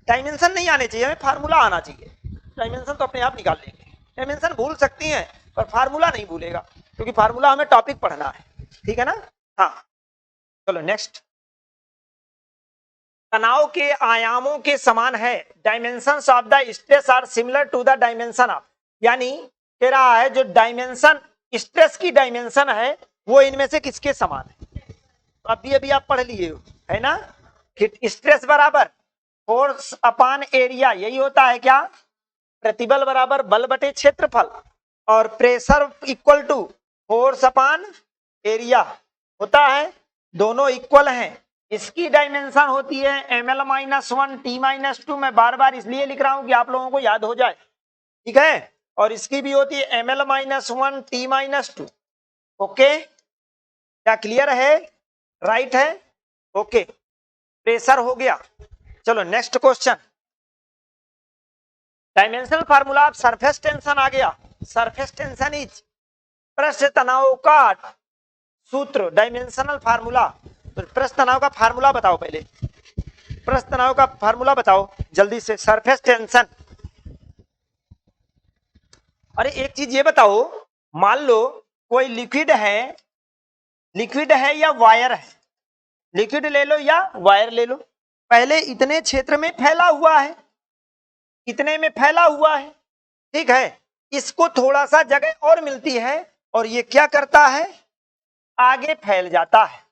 डायमेंशन नहीं आने चाहिए, हमें फार्मूला आना चाहिए, डायमेंशन तो अपने आप निकाल लेंगे, डायमेंशन भूल सकती हैं पर फार्मूला नहीं भूलेगा, क्योंकि फार्मूला हमें टॉपिक पढ़ना है, ठीक है ना। हाँ चलो नेक्स्ट, तनाव के आयामों के समान है, dimensions of the stress are similar to the dimension of, यानी कह रहा है जो डायमेंशन स्ट्रेस की डायमेंशन है वो इनमें से किसके समान है? तो अभी अभी आप पढ़ लिए हो, है ना, कि स्ट्रेस बराबर फोर्स अपान एरिया, यही होता है क्या, प्रतिबल बराबर बल बटे क्षेत्रफल, और pressure equal to force upon area होता है, दोनों इक्वल हैं। इसकी डायमेंशन होती है ml-1 t-2, मैं बार बार इसलिए लिख रहा हूं कि आप लोगों को याद हो जाए, ठीक है। और इसकी भी होती है ml-1 t-2। ओके, क्या क्लियर है, राइट है, ओके। प्रेशर हो गया। चलो next question, dimensional formula of surface tension आ गया। सरफेस टेंशन इज पृष्ठ तनाव का सूत्र, डायमेंशनल फार्मूला। तो पृष्ठ तनाव का फार्मूला बताओ, पहले पृष्ठ तनाव का फार्मूला बताओ जल्दी से। सरफेस टेंशन, अरे एक चीज ये बताओ, मान लो कोई लिक्विड है या वायर है, लिक्विड ले लो या वायर ले लो, पहले इतने क्षेत्र में फैला हुआ है, इतने में फैला हुआ है, ठीक है। इसको थोड़ा सा जगह और मिलती है और ये क्या करता है, आगे फैल जाता है,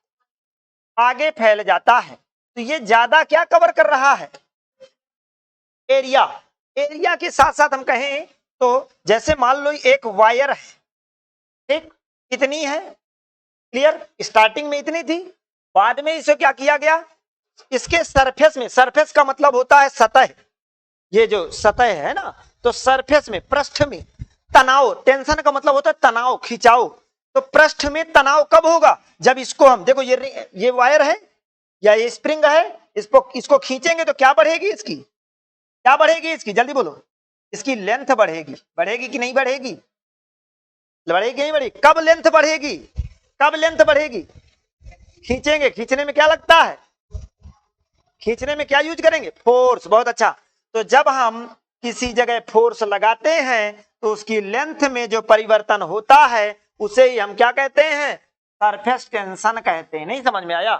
आगे फैल जाता है। तो ये ज्यादा क्या कवर कर रहा है, एरिया। एरिया के साथ साथ हम कहें तो जैसे मान लो एक वायर है, ठीक, इतनी है, क्लियर, स्टार्टिंग में इतनी थी, बाद में इसे क्या किया गया, इसके सरफेस में, सरफेस का मतलब होता है सतह, ये जो सतह है ना, तो सरफेस में, पृष्ठ में तनाव, टेंशन का मतलब होता है तनाव, खिंचाव। तो पृष्ठ में तनाव कब होगा, जब इसको हम देखो, ये वायर है या ये स्प्रिंग है, इसको खींचेंगे तो क्या बढ़ेगी इसकी, क्या बढ़ेगी इसकी, जल्दी बोलो, इसकी लेंथ बढ़ेगी, बढ़ेगी कि नहीं बढ़ेगी, बढ़ेगी नहीं बढ़ेगी, कब लेंथ बढ़ेगी, कब लेंथ बढ़ेगी, खींचेंगे, खींचने में क्या लगता है, खींचने में क्या यूज करेंगे, फोर्स, बहुत अच्छा। तो जब हम किसी जगह फोर्स लगाते हैं तो उसकी लेंथ में जो परिवर्तन होता है उसे ही हम क्या कहते हैं, सरफेस टेंशन कहते हैं। नहीं समझ में आया,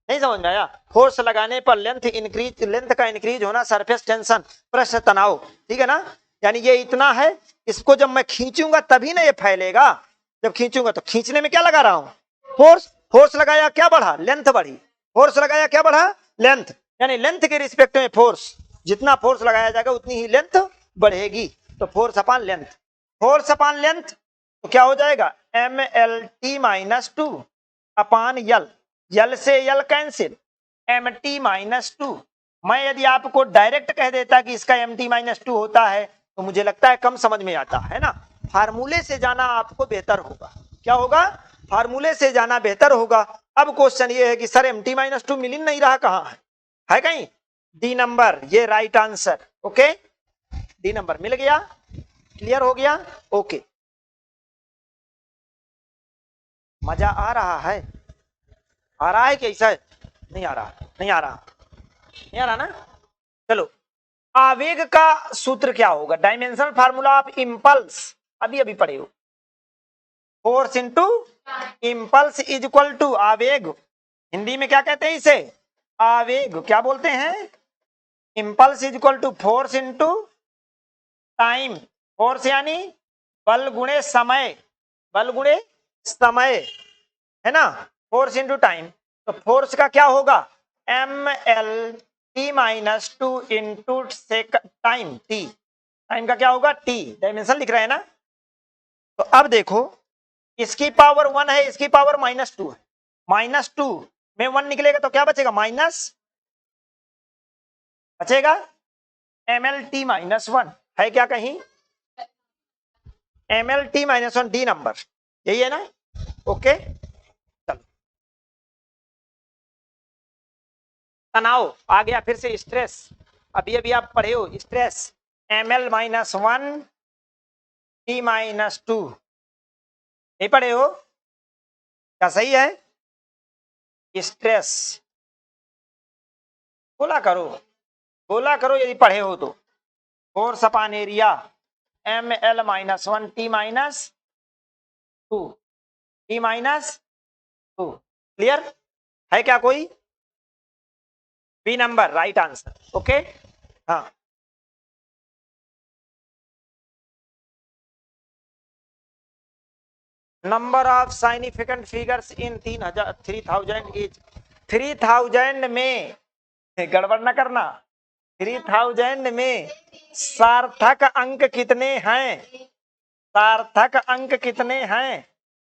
नहीं समझ में आया, फोर्स लगाने पर लेंथ इंक्रीज, लेंथ का इंक्रीज होना सरफेस टेंशन, पृष्ठ तनाव, ठीक है ना। यानी ये इतना है, इसको जब मैं खींचूंगा तभी ना ये फैलेगा, जब खींचूंगा तो खींचने में क्या लगा रहा हूं, फोर्स, फोर्स लगाया क्या बढ़ा, लेंथ बढ़ी, फोर्स लगाया क्या बढ़ा, लेंथ, यानी लेंथ के रिस्पेक्ट में फोर्स, जितना फोर्स लगाया जाएगा उतनी ही लेंथ बढ़ेगी। तो फोर्स अपान लेंथ, फोर्स अपान लेंथ तो क्या हो जाएगा, mlt-2 अपान यल, यल से यल कैंसिल, mt-2। मैं यदि आपको डायरेक्ट कह देता कि इसका mt-2 होता है तो मुझे लगता है कम समझ में आता है ना। फार्मूले से जाना आपको बेहतर होगा, क्या होगा, फार्मूले से जाना बेहतर होगा। अब क्वेश्चन ये है कि सर mt-2 मिल ही नहीं रहा, कहां है कहीं, डी नंबर, ये right answer, okay, D number मिल गया, क्लियर हो गया, ओके। मजा आ रहा है, आ रहा है कैसा है, नहीं आ रहा, नहीं आ रहा, नहीं आ रहा ना। चलो, आवेग का सूत्र क्या होगा, डायमेंशनल फार्मूला ऑफ इंपल्स, अभी अभी पढ़े हो, force into impulse is equal to आवेग, हिंदी में क्या कहते हैं इसे, आवेग, क्या बोलते हैं, impulse is equal to force into time, force यानी बल गुणे समय, बल गुणे समय, है ना, फोर्स इंटू टाइम। तो फोर्स का क्या होगा, mlt-2 into time, T, time का क्या होगा, टी, डायमेंशन लिख रहे हैं ना। तो अब देखो, इसकी पावर 1 है, इसकी पावर -2 है, -2 में 1 निकलेगा तो क्या बचेगा, माइनस बचेगा, mlt-1 है क्या कहीं, mlt-1, डी नंबर, यही है ना, ओके। चलो, तनाव आ गया, फिर से स्ट्रेस, अभी अभी आप पढ़े हो स्ट्रेस, ml-1 t-2, नहीं पढ़े हो क्या, सही है, स्ट्रेस, बोला करो, बोला करो यदि पढ़े हो तो, force upon area ml-1 t-2, t-2, clear है क्या कोई, B number right answer, okay. हाँ, number of significant figures in 3000 is 3000 में, गड़बड़ ना करना, 3000 में सार्थक अंक कितने हैं, सार्थक अंक कितने हैं,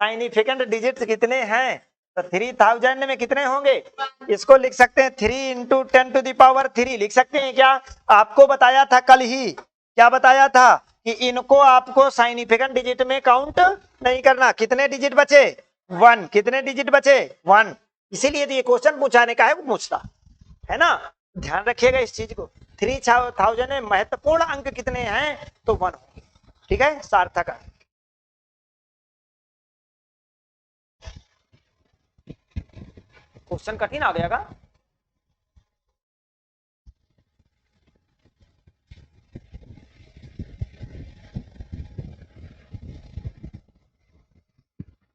साइनिफिकेंट डिजिट्स कितने हैं, तो 3000 में कितने होंगे, इसको लिख सकते हैं 3 इंटू 10⁻³ लिख सकते हैं क्या। आपको बताया था कल ही, क्या बताया था कि इनको आपको साइनिफिकेंट डिजिट में काउंट नहीं करना। कितने डिजिट बचे, 1, कितने डिजिट बचे 1, इसीलिए ये क्वेश्चन पूछाने का है, वो पूछता है ना, ध्यान रखिएगा इस चीज को। 3000 में महत्वपूर्ण अंक कितने हैं, तो 1 होंगे, ठीक है, सार्थक अंक। क्वेश्चन कठिन आ गया का,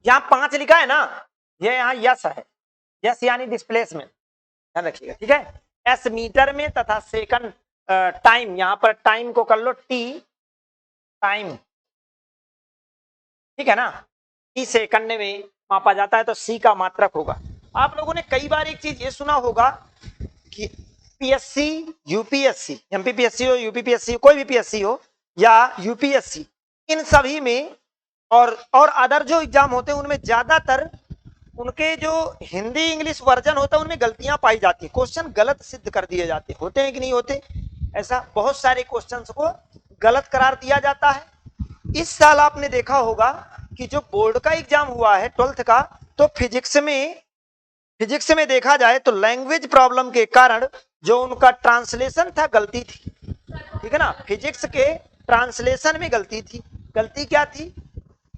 यहाँ 5 लिखा है ना, ये यहाँ यस है, यस यानी डिस्प्लेसमेंट, ध्यान रखिएगा, ठीक है। एस मीटर में तथा सेकंड टाइम, यहाँ पर टाइम को कर लो टी टाइम, ठीक है ना, टी सेकंड में मापा जाता है, तो सी का मात्रक होगा। आप लोगों ने कई बार एक चीज ये सुना होगा कि पीएससी, यूपीएससी, एमपीपीएससी हो, यूपीपीएससी, कोई भी पीएससी हो या यूपीएससी, इन सभी में और अदर जो एग्जाम होते हैं उनमें ज्यादातर उनके जो हिंदी इंग्लिश वर्जन होता है उनमें गलतियां पाई जाती है, क्वेश्चन गलत सिद्ध कर दिए जाते होते हैं कि नहीं होते, ऐसा बहुत सारे क्वेश्चंस को गलत करार दिया जाता है। इस साल आपने देखा होगा कि जो बोर्ड का एग्जाम हुआ है 12th का, तो फिजिक्स में देखा जाए तो लैंग्वेज प्रॉब्लम के कारण जो उनका ट्रांसलेशन था गलती थी, ठीक है ना, फिजिक्स के ट्रांसलेशन में गलती थी। गलती क्या थी,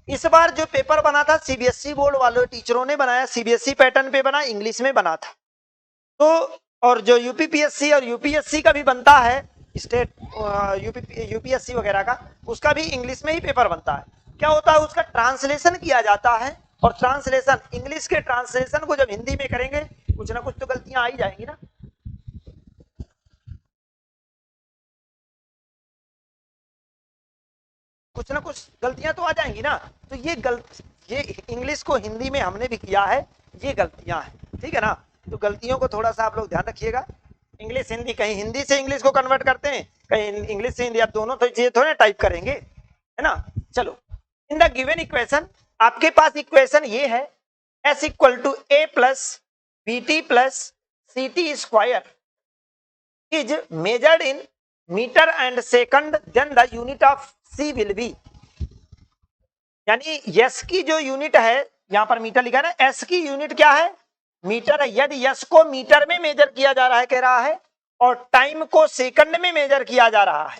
इस बार जो पेपर बना था सीबीएसई बोर्ड वालों टीचरों ने बनाया, सीबीएसई पैटर्न पे बना, इंग्लिश में बना था। तो और जो यूपीपीएससी और यूपीएससी का भी बनता है, स्टेट यूपीएससी वगैरह का, उसका भी इंग्लिश में ही पेपर बनता है। क्या होता है, उसका ट्रांसलेशन किया जाता है, और ट्रांसलेशन, इंग्लिश के ट्रांसलेशन को जब हिंदी में करेंगे कुछ ना कुछ तो गलतियां आ ही जाएंगी ना। कुछ ना कुछ गलतियां तो आ जाएंगी ना। तो ये इंग्लिश को हिंदी में हमने भी किया है, ये गलतियां हैं, ठीक है ना। तो गलतियों को थोड़ा सा आप लोग ध्यान रखिएगा। इंग्लिश हिंदी, कहीं हिंदी से इंग्लिश को कन्वर्ट करते हैं, कहीं इंग्लिश से हिंदी, आप दोनों तो चीजें थोड़े टाइप करेंगे, है ना। चलो, इन द गिवन इक्वेशन, आपके पास इक्वेशन ये है, S equal to A plus B T plus C T square is measured in meter and second, then the unit of c will be, यानी यस की जो यूनिट है, यहां पर metre लिखा है ना, एस की यूनिट क्या है, मीटर है। यदि यस को मीटर में मेजर किया जा रहा है कह रहा है, और टाइम को सेकंड में मेजर किया जा रहा है,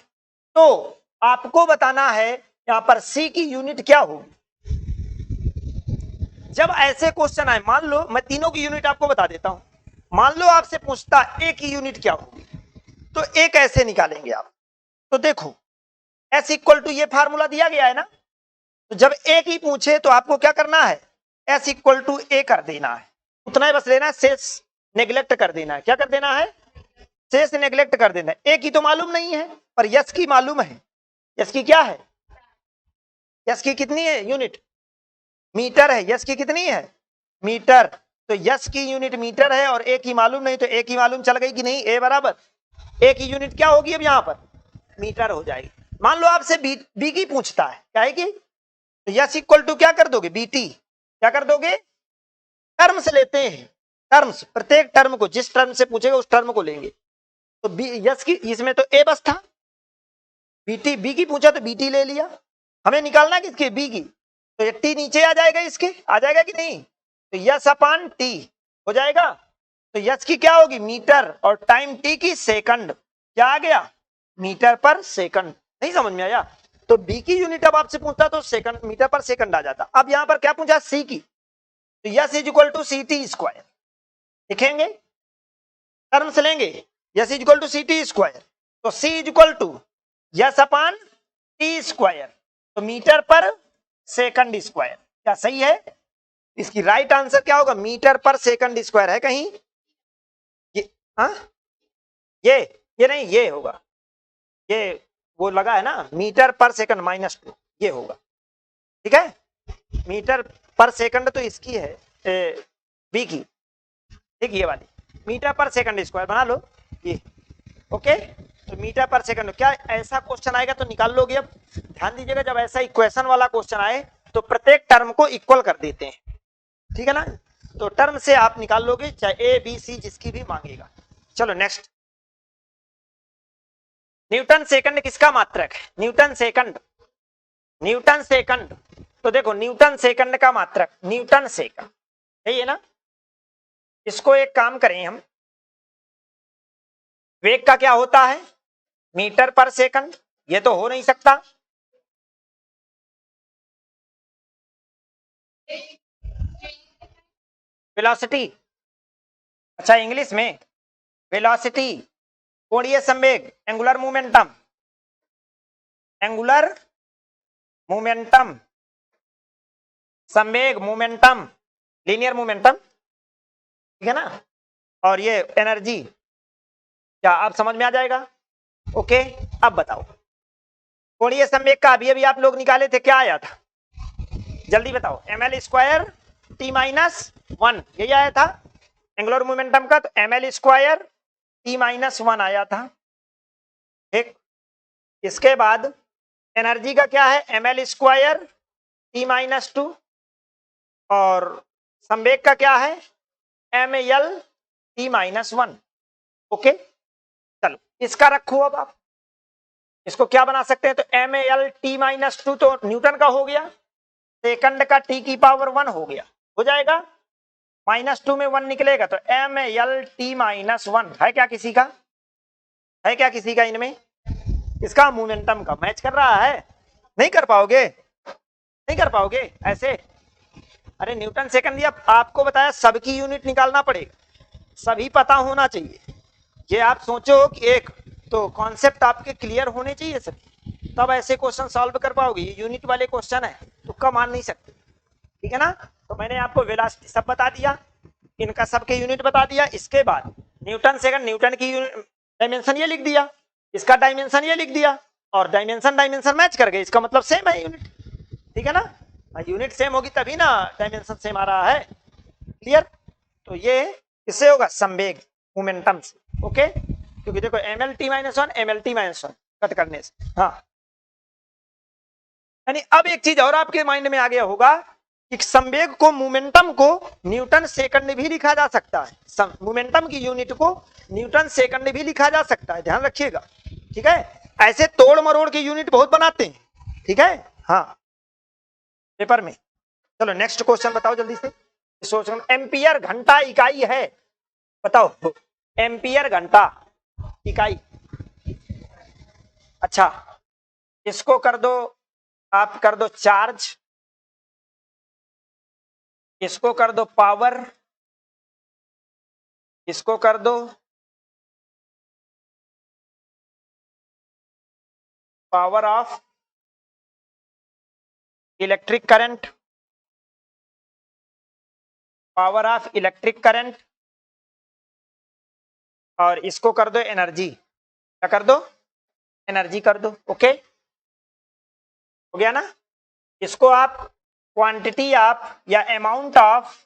तो आपको बताना है यहां पर सी की यूनिट क्या होगी। जब ऐसे क्वेश्चन आए, मान लो मैं तीनों की यूनिट आपको बता देता हूं, मान लो आपसे पूछता ए की यूनिट क्या होगी, तो ए कैसे निकालेंगे आप, तो देखो एस इक्वल टू, ये फार्मूला दिया गया है ना, तो जब ए की पूछे तो आपको क्या करना है, एस इक्वल टू ए कर देना है, उतना ही बस लेना है, शेष नेग्लेक्ट कर देना है। क्या कर देना है, शेष नेग्लेक्ट कर देना है। ए की तो मालूम नहीं है, पर यस की मालूम है। यस की क्या है, यस की कितनी है यूनिट, मीटर है। यस की कितनी है, मीटर, तो यस की यूनिट मीटर है, और ए की मालूम नहीं, तो ए की मालूम चल गई कि नहीं, ए बराबर ए की यूनिट क्या होगी, अब यहां पर मीटर हो जाएगी। मान लो आपसे बी की पूछता है, क्या है कि, तो यस इक्वल टू क्या कर दोगे, बीटी, क्या कर दोगे, टर्म्स लेते हैं, टर्म्स, प्रत्येक टर्म को, जिस टर्म से पूछेगा उस टर्म को लेंगे। तो बी, यस की, इसमें तो ए बस था, बीटी, बी की पूछा तो बीटी ले लिया, हमें निकालना किसकी, बी की, तो ये टी नीचे आ जाएगा, इसके आ जाएगा कि नहीं, तो यस अपान टी हो जाएगा। तो यस की क्या होगी, मीटर, और टाइम टी की सेकंड, क्या आ गया, मीटर पर सेकंड। नहीं समझ में आया, तो बी की यूनिट अब आपसे पूछता तो सेकंड, मीटर पर सेकंड आ जाता। अब यहां पर क्या पूछा, सी की, तो S is equal to C T square लिखेंगे, टर्म्स लेंगे, S is equal to C T square, तो C is equal to S upon T square, तो मीटर पर सेकंड स्क्वायर। क्या सही है, इसकी राइट आंसर क्या होगा, मीटर पर सेकंड स्क्वायर है कहीं, ये, हाँ ये नहीं, ये होगा, ये वो लगा है ना, मीटर पर सेकंड -2, ये होगा, ठीक है। मीटर पर सेकंड तो इसकी है बी की, ठीक, ये वाली मीटर पर सेकंड स्क्वायर बना लो ये। ओके, तो मीटर पर सेकंड, क्या ऐसा क्वेश्चन आएगा तो निकाल लोगे। अब ध्यान दीजिएगा, जब ऐसा इक्वेशन वाला क्वेश्चन आए तो प्रत्येक टर्म को इक्वल कर देते हैं, ठीक है ना। तो टर्म से आप निकाल लोगे, चाहे ए बी सी जिसकी भी मांगेगा। चलो नेक्स्ट, न्यूटन सेकंड किसका मात्रक है? न्यूटन सेकंड, न्यूटन सेकंड, तो देखो न्यूटन सेकंड का मात्रक न्यूटन सेकंड, यही है ना। इसको एक काम करें हम, वेग का क्या होता है? मीटर पर सेकंड, ये तो हो नहीं सकता। वेलोसिटी, अच्छा इंग्लिश में वेलोसिटी, कोणीय संवेग, एंगुलर मोमेंटम, एंगुलर मोमेंटम, संवेग मोमेंटम, लीनियर मोमेंटम, ठीक है ना। और ये एनर्जी, क्या आप समझ में आ जाएगा? ओके, अब बताओ कोणीय संवेग का अभी अभी आप लोग निकाले थे, क्या आया था? जल्दी बताओ। ml स्क्वायर टी माइनस 1, यही आया था एंगुलर मोमेंटम का, तो ml स्क्वायर टी माइनस 1 आया था, ठीक। इसके बाद एनर्जी का क्या है? ml स्क्वायर टी माइनस 2, और संवेग का क्या है? ml T minus 1। ओके, चलो इसका रखो। अब आप इसको क्या बना सकते हैं? तो ml टी माइनस 2 तो न्यूटन का हो गया, सेकंड का टी की पावर 1 हो गया, हो जाएगा। -2 में 1 निकलेगा तो ml टी माइनस 1 है क्या किसी का? है क्या किसी का इनमें? इसका मोमेंटम का मैच कर रहा है? नहीं कर पाओगे, नहीं कर पाओगे ऐसे। अरे न्यूटन सेकंड दिया, आपको बताया सबकी यूनिट निकालना पड़ेगा, सभी पता होना चाहिए। ये आप सोचो कि एक तो कॉन्सेप्ट आपके क्लियर होने चाहिए सभी, तब ऐसे क्वेश्चन सॉल्व कर पाओगे। ये यूनिट वाले क्वेश्चन है तो कम मान नहीं सकते, ठीक है ना। तो मैंने आपको वेलोसिटी सब बता दिया, इनका सबके यूनिट बता दिया। इसके बाद न्यूटन सेकंड, न्यूटन की डायमेंशन ये लिख दिया, इसका डायमेंशन ये लिख दिया, और डायमेंशन डायमेंशन मैच कर गए, इसका मतलब सेम है यूनिट, ठीक है ना। यूनिट सेम होगी तभी ना डायमेंशन सेम आ रहा है, क्लियर। तो ये किससे होगा? संवेग मोमेंटम से, ओके। क्योंकि देखो ml t minus 1 ml t minus 1 cut करने से, हाँ। यानी अब एक चीज और आपके माइंड में आ गया होगा कि संवेग को, मोमेंटम को न्यूटन सेकंड भी लिखा जा सकता है, मोमेंटम की यूनिट को न्यूटन सेकंड भी लिखा जा सकता है, ध्यान रखिएगा, ठीक है। ऐसे तोड़ मरोड़ की यूनिट बहुत बनाते हैं, ठीक है, हाँ, पेपर में। चलो नेक्स्ट क्वेश्चन बताओ जल्दी से, सोच रहा हूं। एम्पियर घंटा इकाई है, बताओ एम्पियर घंटा इकाई। अच्छा, इसको कर दो, आप कर दो चार्ज, इसको कर दो पावर, इसको कर दो power of electric current, power of electric current, और इसको कर दो एनर्जी। क्या कर दो? एनर्जी कर दो, ओके, हो गया ना। इसको आप क्वांटिटी ऑफ या अमाउंट ऑफ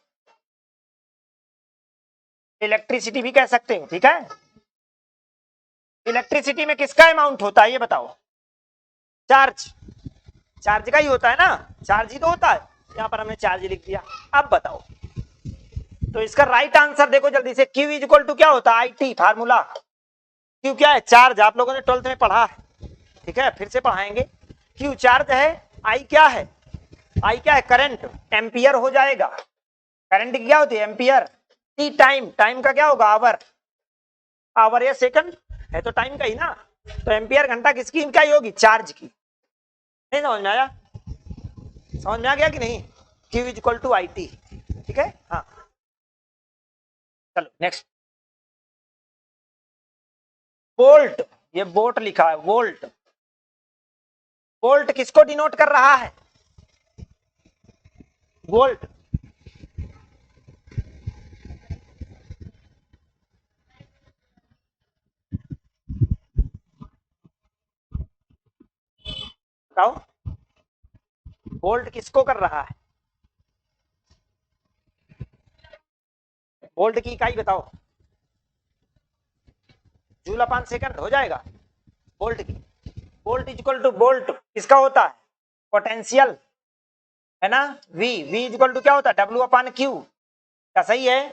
इलेक्ट्रिसिटी भी कह सकते हो, ठीक है। इलेक्ट्रिसिटी में किसका अमाउंट होता है ये बताओ? चार्ज, चार्ज का ही होता है ना, चार्ज ही तो होता है। यहां पर हमने चार्ज लिख दिया। अब बताओ, तो इसका राइट आंसर देखो जल्दी से, Q इक्वल टू क्या होता है? I T formula. Q क्या है? चार्ज, आप लोगों ने 12th में पढ़ा है, ठीक है, फिर से पढ़ाएंगे। Q चार्ज है, I क्या है? I क्या है? करंट, एम्पियर हो जाएगा। करंट क्या होती है? एम्पियर। T टाइम, टाइम का क्या होगा? आवर, आवर या सेकंड है तो टाइम का ही ना। तो एम्पियर घंटा किसकी इकाई होगी? चार्ज की। नहीं समझ में आया? समझ में आ गया कि नहीं? Q equal to I T, ठीक है, हाँ। चलो नेक्स्ट, वोल्ट, ये वोल्ट लिखा है, वोल्ट। वोल्ट किसको डिनोट कर रहा है? वोल्ट, बताओ, वोल्ट किसको कर रहा है? वोल्ट की इकाई बताओ, जूल अपान सेकंड हो जाएगा वोल्ट की। वोल्ट इक्वल टू वोल्ट किसका होता है, पोटेंशियल है ना। वी इक्वल टू क्या होता है, डब्ल्यू अपान क्यू। क्या सही है,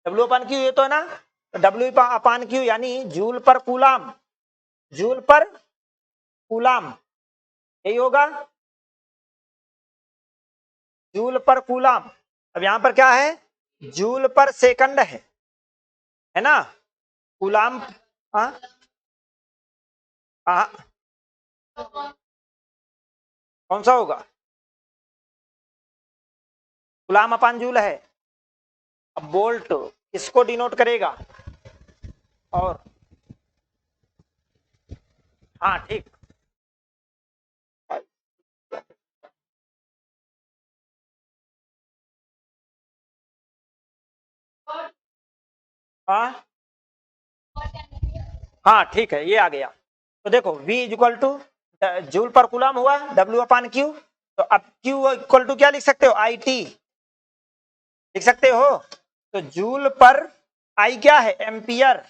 डब्ल्यू अपान क्यू ये तो है ना, तो डब्ल्यू अपान क्यू यानी जूल पर कूलाम, जूल पर कूलाम यही होगा, जूल पर कूलाम। अब यहां पर क्या है, जूल पर सेकंड है ना, कूलाम। हाँ हाँ, कौन सा होगा, कूलाम अपान जूल है। अब वोल्ट इसको डिनोट करेगा, और हाँ ठीक, हाँ हाँ ठीक है, ये आ गया। तो देखो V इक्वल टू जूल पर कूलम हुआ, W अपान क्यू। तो अब Q इक्वल टू क्या लिख सकते हो, IT लिख सकते हो। तो जूल पर I क्या है, एम्पियर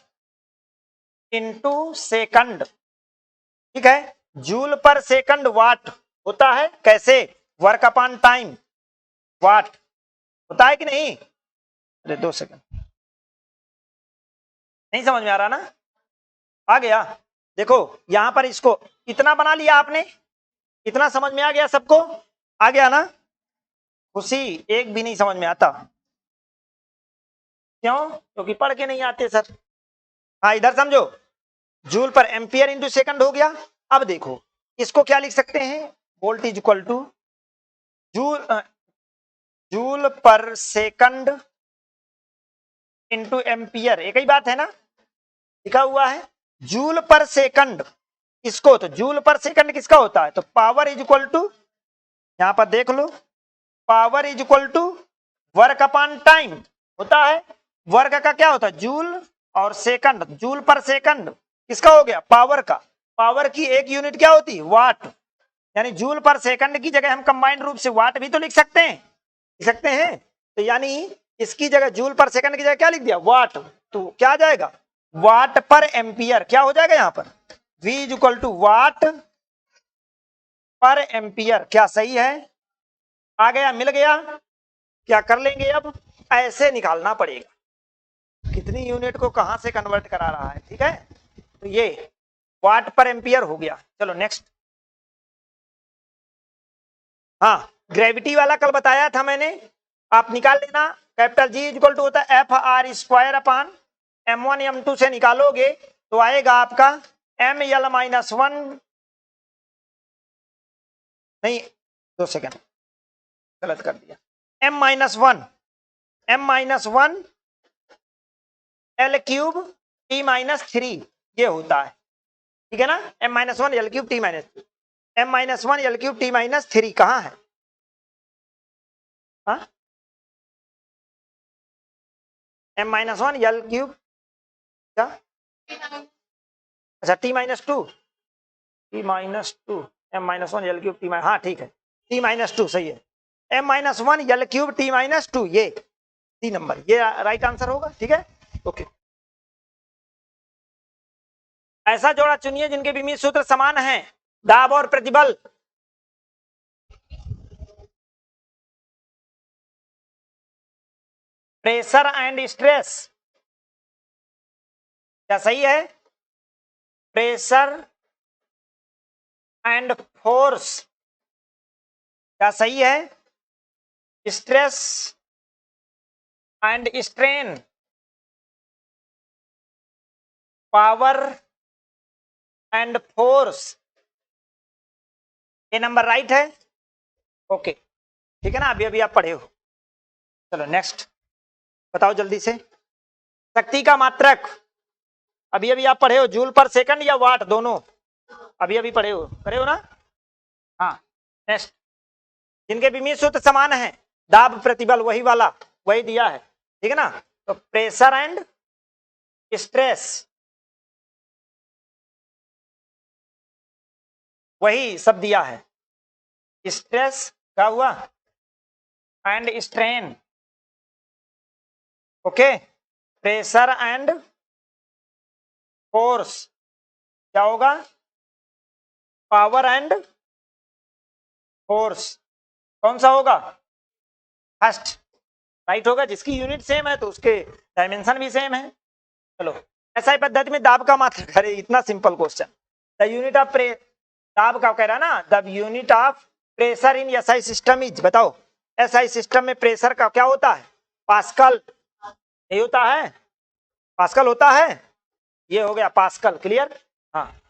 इनटू सेकंड, ठीक है। जूल पर सेकंड वाट होता है, कैसे, वर्क अपान टाइम, वाट होता है कि नहीं। अरे 2 सेकंड, नहीं समझ में आ रहा ना, आ गया। देखो यहां पर इसको इतना बना लिया आपने, इतना समझ में आ गया सबको, आ गया ना। खुशी एक भी नहीं समझ में आता, क्यों, क्योंकि पढ़ के नहीं आते सर। हाँ इधर समझो, जूल पर एम्पियर इंटू सेकंड हो गया। अब देखो इसको क्या लिख सकते हैं, voltage equal two joule joule पर सेकंड इंटू एम्पियर, एक ही बात है ना, लिखा हुआ है जूल पर सेकंड। इसको तो जूल पर सेकंड किसका होता है, तो पावर इज इक्वल टू, यहां पर देख लो, power is equal to work upon time होता है। वर्क का क्या होता है, जूल, और सेकंड, जूल पर सेकंड किसका हो गया, पावर का। पावर की एक यूनिट क्या होती है, वाट। यानी जूल पर सेकंड की जगह हम कंबाइंड रूप से वाट भी तो लिख सकते हैं, लिख सकते हैं। तो यानी इसकी जगह जूल पर सेकंड की जगह क्या लिख दिया, वाट। तो क्या आ जाएगा, वाट पर एम्पियर, क्या हो जाएगा यहां पर, V इज इक्वल टू वाट पर एम्पियर। क्या सही है, आ गया, मिल गया। क्या कर लेंगे अब, ऐसे निकालना पड़ेगा कितनी यूनिट को कहां से कन्वर्ट करा रहा है, ठीक है। तो ये वाट पर एम्पियर हो गया। चलो नेक्स्ट, हाँ ग्रेविटी वाला कल बताया था मैंने, आप निकाल लेना। कैपिटल G इक्वल टू होता है FR² अपान M1 M2 से निकालोगे तो आएगा आपका ML-1, नहीं 2 सेकंड गलत कर दिया, M-1 L³ T-3 ये होता है, ठीक है ना। M-1 L³ T-3, M-1 L³ T-3 कहां है, हाँ M-1 L³ क्या, अच्छा T-2, T-2 M-1 L³ T, हाँ ठीक है T-2 सही है, M-1 L³ T-2 ये 3 नंबर, ये राइट आंसर होगा, ठीक है। ओके, ऐसा जोड़ा चुनिए जिनके विमीय सूत्र समान हैं, दाब और प्रतिबल। प्रेशर एंड स्ट्रेस, क्या सही है, प्रेशर एंड फोर्स, क्या सही है, stress and strain, power and force, ये नंबर राइट है। ओके ठीक है ना, अभी अभी आप पढ़े हो। चलो नेक्स्ट बताओ जल्दी से, शक्ति का मात्रक, अभी अभी आप पढ़े हो, जूल पर सेकंड या वाट, दोनों अभी अभी पढ़े हो, करे हो ना। हाँ नेक्स्ट, जिनके विमीय सूत्र समान है, दाब प्रतिबल, वही वाला, वही दिया है, ठीक है ना। तो प्रेशर एंड स्ट्रेस वही सब दिया है, स्ट्रेस का हुआ and strain, okay, pressure and force क्या होगा, पावर एंड फोर्स, कौन सा होगा, फर्स्ट राइट होगा। जिसकी यूनिट सेम है तो उसके डायमेंशन भी सेम है। चलो, ऐसा ही पद्धति में दाब का मात्रा करे, इतना simple question. The unit of दाब का कह रहा ना, the unit of pressure in SI system is, बताओ एसआई सिस्टम में प्रेशर का क्या होता है, पास्कल, नहीं होता है, पास्कल होता है, ये हो गया पास्कल, क्लियर। हाँ,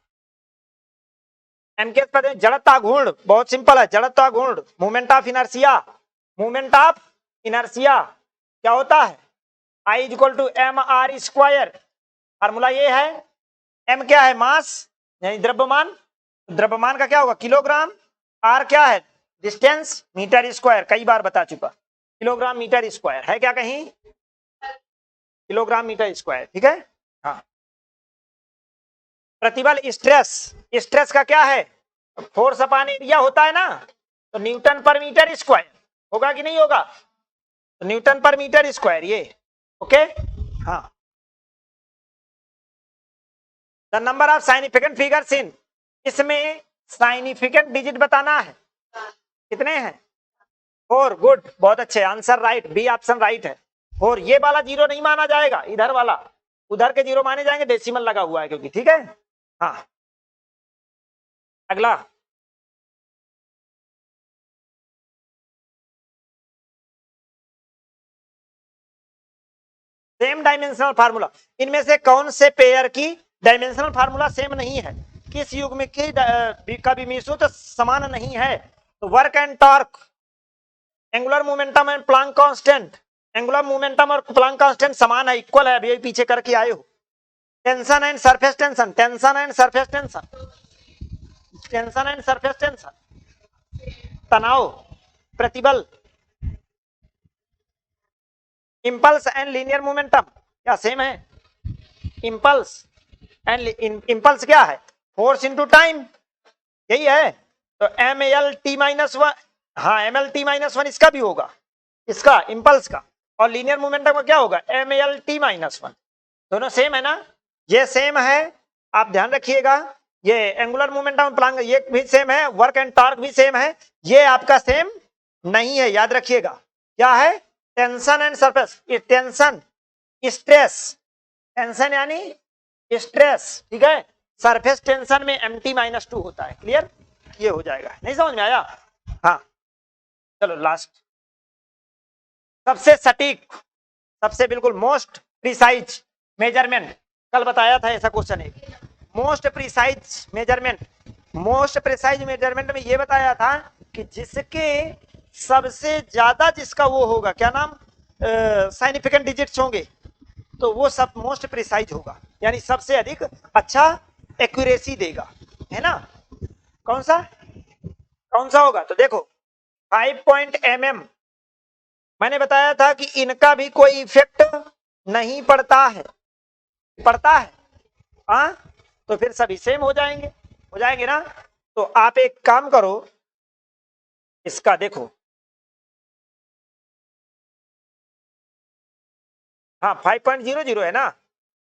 एम के पद में जड़ता गुण, बहुत सिंपल है, जड़ता गुण, movement of inertia, movement of inertia क्या होता है, I is equal to M R square, formula ये है। एम क्या है, मास यानी द्रव्यमान, द्रव्यमान का क्या होगा, किलोग्राम, आर क्या है, डिस्टेंस, मीटर स्क्वायर, कई बार बता चुका, किलोग्राम मीटर स्क्वायर है क्या कहीं, किलोग्राम मीटर स्क्वायर, ठीक है। हाँ, प्रतिबल स्ट्रेस, स्ट्रेस का क्या है, फोर्स अपॉन एरिया होता है ना, तो न्यूटन पर मीटर स्क्वायर होगा कि नहीं होगा, तो न्यूटन पर मीटर स्क्वायर ये, ओके। हाँ, the number of significant figures in, इसमें साइनिफिकेंट डिजिट बताना है, कितने हैं, 4, गुड, बहुत अच्छे, answer right, B option right है। और ये वाला जीरो नहीं माना जाएगा, इधर वाला, उधर के जीरो माने जाएंगे, डेसिमल लगा हुआ है क्योंकि, ठीक है। हाँ, अगला, सेम डायमेंशनल फार्मूला, इनमें से कौन से पेयर की डायमेंशनल फार्मूला सेम नहीं है, किस युग में का विमीश्रुत समान नहीं है, तो work and torque, angular momentum and Planck constant, angular momentum और प्लांक कांस्टेंट समान है, इक्वल है, अभी पीछे करके आए हो। Tension and surface tension, tension and surface tension, tension and surface tension, तनाव, प्रतिबल, इंपल्स एंड लीनियर मोमेंटम क्या सेम है, इंपल्स एंड इंपल्स क्या है, फोर्स इनटू टाइम, यही है, तो M L T minus one, हाँ M L T minus one इसका भी होगा, इसका इंपल्स का, और लीनियर मोमेंटम का क्या होगा, M L T minus one, दोनों सेम है ना, ये सेम है, आप ध्यान रखिएगा, ये एंगुलर मोमेंटम प्लांक ये भी सेम है, वर्क एंड टॉर्क भी सेम है, ये आपका सेम नहीं है, याद रखिएगा, क्या है, tension and surface, tension stress, tension यानी स्ट्रेस, ठीक है, सरफेस टेंशन में mt -2 होता है, क्लियर, ये हो जाएगा, नहीं समझ में आया। हाँ, चलो लास्ट, सबसे सटीक, सबसे बिल्कुल मोस्ट प्रिसाइज मेजरमेंट, कल बताया था ऐसा क्वेश्चन है, most precise measurement, most precise measurement में ये बताया था कि जिसके सबसे ज्यादा जिसका वो होगा, क्या नाम, साइनिफिकेंट डिजिट्स होंगे, तो वो सब मोस्ट प्रिसाइज होगा, यानी सबसे अधिक अच्छा एक्यूरेसी देगा, है ना। कौन सा होगा, तो देखो 5 पॉइंट mm, मैंने बताया था कि इनका भी कोई इफेक्ट नहीं पड़ता है, पड़ता है, हाँ, तो फिर सभी सेम हो जाएंगे ना। तो आप एक काम करो, इसका देखो, हाँ 5.00 है ना,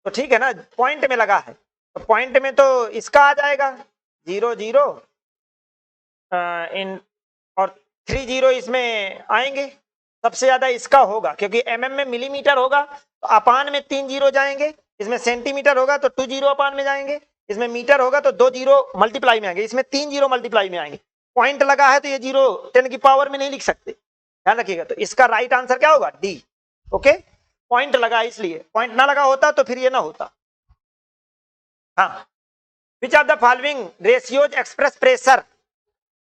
तो ठीक है ना, पॉइंट में लगा है, तो पॉइंट में तो इसका आ जाएगा 00 इन, और 30 इसमें आएंगे, सबसे ज्यादा इसका होगा, क्योंकि mm में मिलीमीटर होगा तो अपान में 3 जीरो जाएंगे, इसमें सेंटीमीटर होगा तो 2 जीरो अपान में जाएंगे, इसमें मीटर होगा तो 2 जीरो मल्टीप्लाई में आएंगे, इसमें 3 जीरो मल्टीप्लाई में आएंगे, पॉइंट लगा है तो ये 0 10 की पावर में नहीं लिख सकते, ध्यान रखिएगा। तो इसका राइट आंसर क्या होगा, डी, ओके, पॉइंट लगा इसलिए, पॉइंट ना लगा होता तो फिर ये ना होता। हाँ, विच of the following ratios express pressure,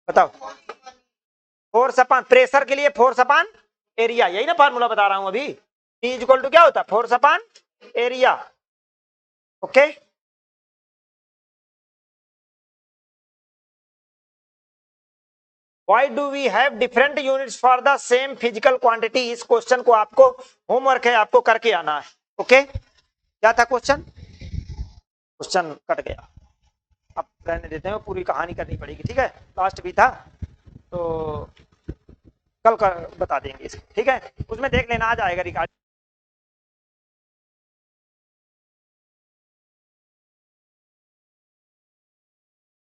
बताओ, फोर्स अपॉन, प्रेशर के लिए फोर्स अपॉन एरिया, यही ना फार्मूला बता रहा हूं अभी, P इक्वल टू क्या होता है, force upon area, okay. Why do we have different units for the same physical quantity, इस क्वेश्चन को आपको होमवर्क है, आपको करके आना है, ओके। क्या था क्वेश्चन, क्वेश्चन कट गया, अब रहने देते हैं, पूरी कहानी करनी पड़ेगी, ठीक है, लास्ट भी था तो कल का बता देंगे इसको, ठीक है, उसमें देख लेना, आ जाएगा रिकॉर्ड।